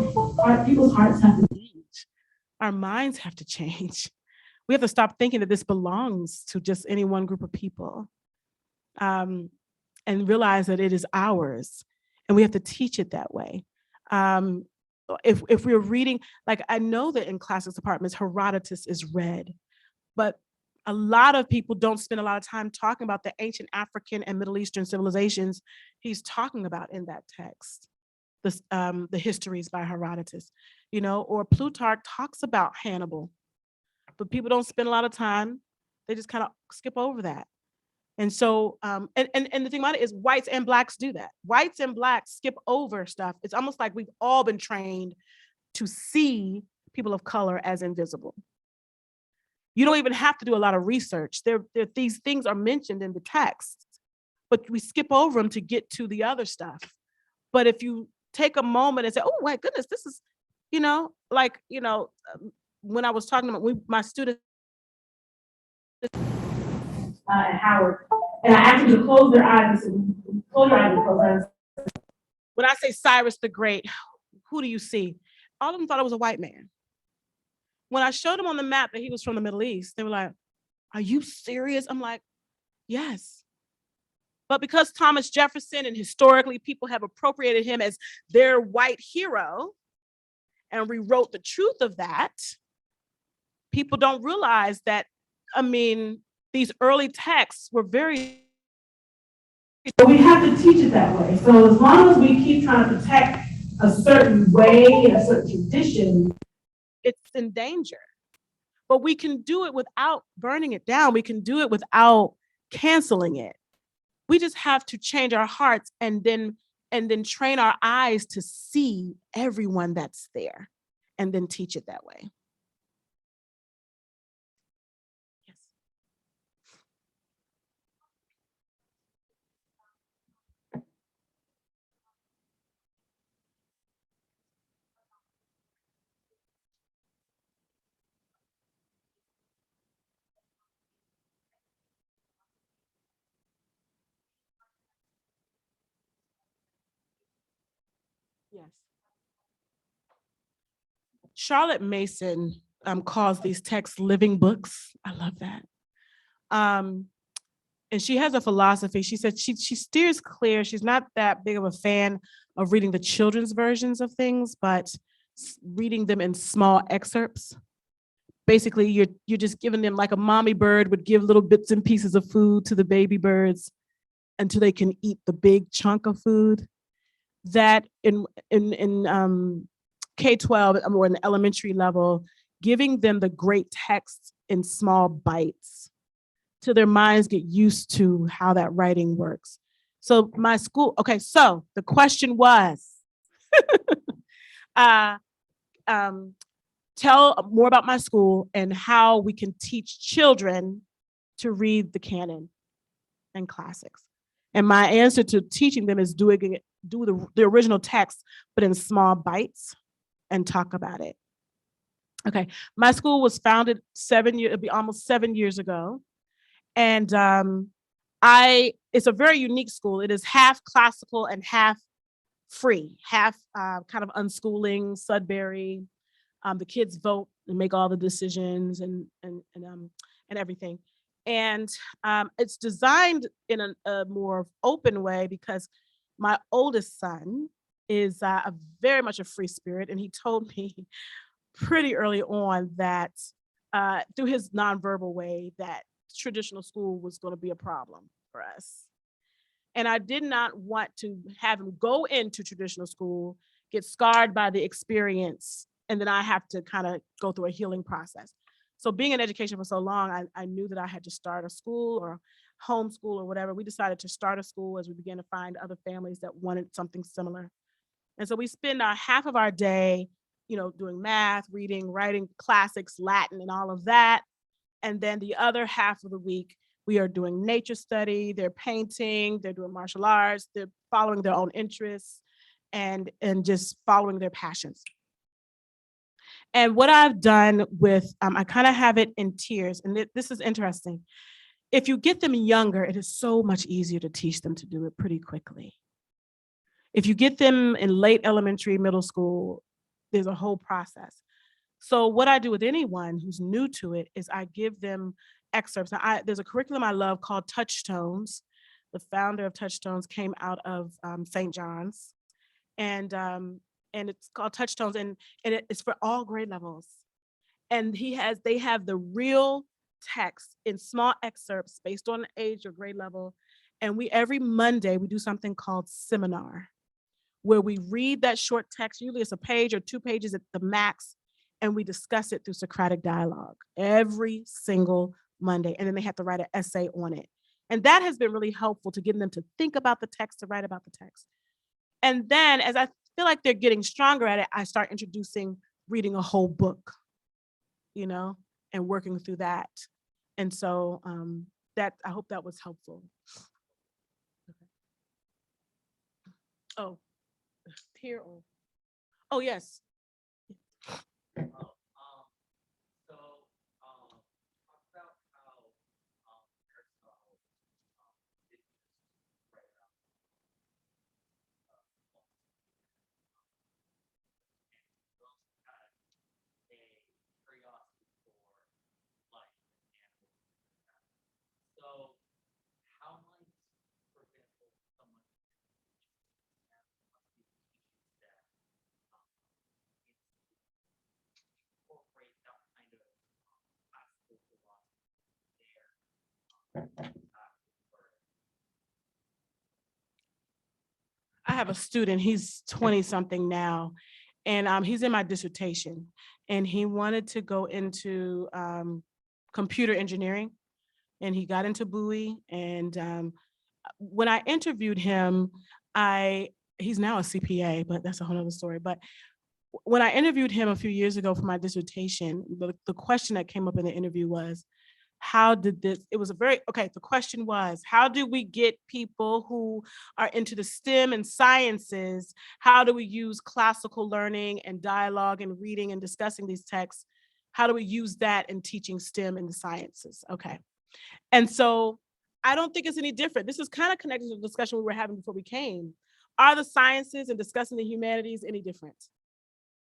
people's hearts have to change. Our minds have to change. We have to stop thinking that this belongs to just any one group of people, and realize that it is ours, and we have to teach it that way. If we're reading, like I know that in classics departments, Herodotus is read, but a lot of people don't spend a lot of time talking about the ancient African and Middle Eastern civilizations he's talking about in that text. The histories by Herodotus, you know, or Plutarch talks about Hannibal, but people don't spend a lot of time. They just kind of skip over that. And so, and the thing about it is whites and blacks do that. Whites and blacks skip over stuff. It's almost like we've all been trained to see people of color as invisible. You don't even have to do a lot of research. These things are mentioned in the text, but we skip over them to get to the other stuff. But if you take a moment and say, oh my goodness, this is, you know, like, you know, when I was talking about my students at Howard, and I asked them to close their eyes and close your eyes and close their eyes. When I say Cyrus the Great, who do you see? All of them thought it was a white man. When I showed them on the map that he was from the Middle East, they were like, are you serious? I'm like, yes. But because Thomas Jefferson and historically people have appropriated him as their white hero and rewrote the truth of that, people don't realize that, I mean, these early texts were very. But we have to teach it that way. So as long as we keep trying to protect a certain way, a certain tradition, it's in danger. But we can do it without burning it down. We can do it without canceling it. We just have to change our hearts and then train our eyes to see everyone that's there and then teach it that way. Yes. Yes. Charlotte Mason calls these texts living books. I love that. And she has a philosophy. She said she steers clear. She's not that big of a fan of reading the children's versions of things, but reading them in small excerpts. Basically, you're just giving them, like a mommy bird would give little bits and pieces of food to the baby birds until they can eat the big chunk of food. That in K-12 or in the elementary level, giving them the great text in small bites till their minds get used to how that writing works. So my school, okay, so the question was, tell more about my school and how we can teach children to read the canon and classics. And my answer to teaching them is do the original text, but in small bites and talk about it. Okay, my school was founded it'll be almost 7 years ago. And it's a very unique school. It is half classical and half free, half kind of unschooling, Sudbury. The kids vote and make all the decisions and everything. And it's designed in a more open way because my oldest son is very much a free spirit. And he told me pretty early on that through his nonverbal way that traditional school was going to be a problem for us. And I did not want to have him go into traditional school, get scarred by the experience, and then I have to kind of go through a healing process. So being in education for so long, I knew that I had to start a school or homeschool or whatever. We decided to start a school as we began to find other families that wanted something similar. And so we spend half of our day, doing math, reading, writing classics, Latin, and all of that. And then the other half of the week, We are doing nature study, they're painting, they're doing martial arts, they're following their own interests and just following their passions. And what I've done with, I kind of have it in tiers, and this is interesting. If you get them younger, it is so much easier to teach them to do it pretty quickly. If you get them in late elementary, middle school, there's a whole process. So what I do with anyone who's new to it is I give them excerpts. Now, there's a curriculum I love called Touchstones. The founder of Touchstones came out of St. John's, and it's called Touchstones, and it's for all grade levels. And they have the real text in small excerpts based on age or grade level. And every Monday we do something called seminar, where we read that short text. Usually it's a page or 2 pages at the max, and we discuss it through Socratic dialogue every single Monday. And then they have to write an essay on it. And that has been really helpful to getting them to think about the text, to write about the text. And then as I feel like they're getting stronger at it, I start introducing reading a whole book, and working through that. And so I hope that was helpful. Okay. Oh, here. Oh, yes. Talk about how Aristotle did just write about and he also had a curiosity for life and animals. So how might, for example, someone must be teaching that incorporate that kind of classical philosophy there. I have a student, he's 20 something now, and he's in my dissertation, and he wanted to go into computer engineering, and he got into Bowie. And when I interviewed him, he's now a CPA, but that's a whole other story. But when I interviewed him a few years ago for my dissertation, the question that came up in the interview was, the question was, how do we get people who are into the STEM and sciences, how do we use classical learning and dialogue and reading and discussing these texts? How do we use that in teaching STEM and the sciences? Okay. And so I don't think it's any different. This is kind of connected to the discussion we were having before we came. Are the sciences and discussing the humanities any different?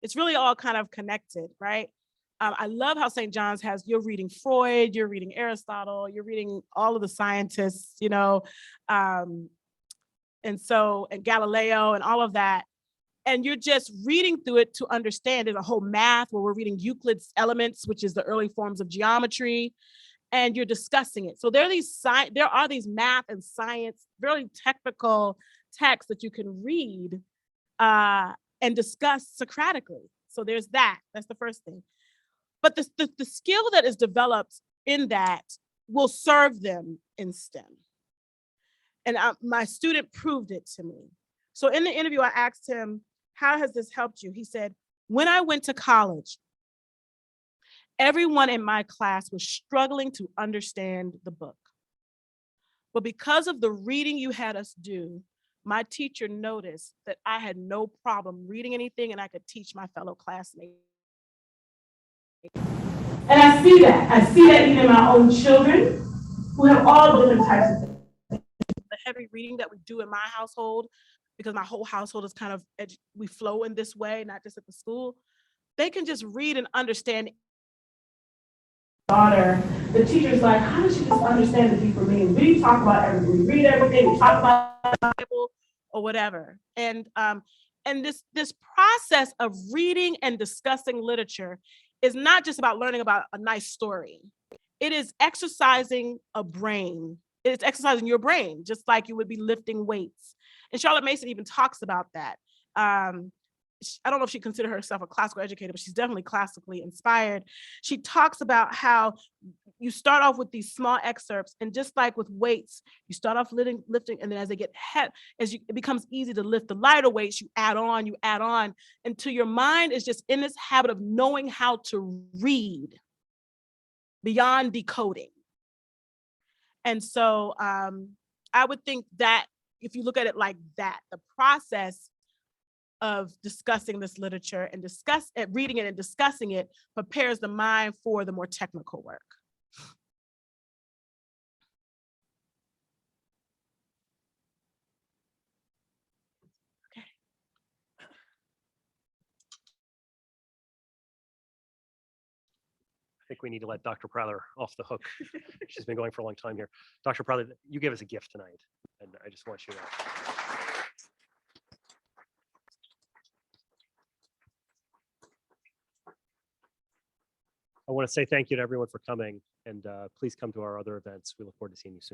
It's really all kind of connected, right? I love how St. John's you're reading Freud, you're reading Aristotle, you're reading all of the scientists, and Galileo and all of that. And you're just reading through it to understand. There's a whole math where we're reading Euclid's Elements, which is the early forms of geometry, and you're discussing it. So there are these math and science, very technical texts that you can read and discuss Socratically. So there's that. That's the first thing. But the skill that is developed in that will serve them in STEM. And my student proved it to me. So in the interview, I asked him, how has this helped you? He said, when I went to college, everyone in my class was struggling to understand the book. But because of the reading you had us do, my teacher noticed that I had no problem reading anything and I could teach my fellow classmates. And I see that. I see that even in my own children who have all different types of things. The heavy reading that we do in my household, because my whole household is kind of, we flow in this way, not just at the school. They can just read and understand. Daughter, the teacher's like, how does she just understand the deeper meaning? We talk about everything. We read everything. We talk about the Bible or whatever. And this process of reading and discussing literature is not just about learning about a nice story. It is exercising a brain. It's exercising your brain, just like you would be lifting weights. And Charlotte Mason even talks about that. I don't know if she considers herself a classical educator, but she's definitely classically inspired. She talks about how you start off with these small excerpts, and just like with weights, you start off lifting, and then as they get it becomes easy to lift the lighter weights, you add on, until your mind is just in this habit of knowing how to read beyond decoding. And so I would think that if you look at it like that, the process of discussing this literature and reading it and discussing it prepares the mind for the more technical work. I think we need to let Dr. Prather off the hook. She's been going for a long time here. Dr. Prather, you gave us a gift tonight, and I just want you to. I want to say thank you to everyone for coming, and please come to our other events. We look forward to seeing you soon.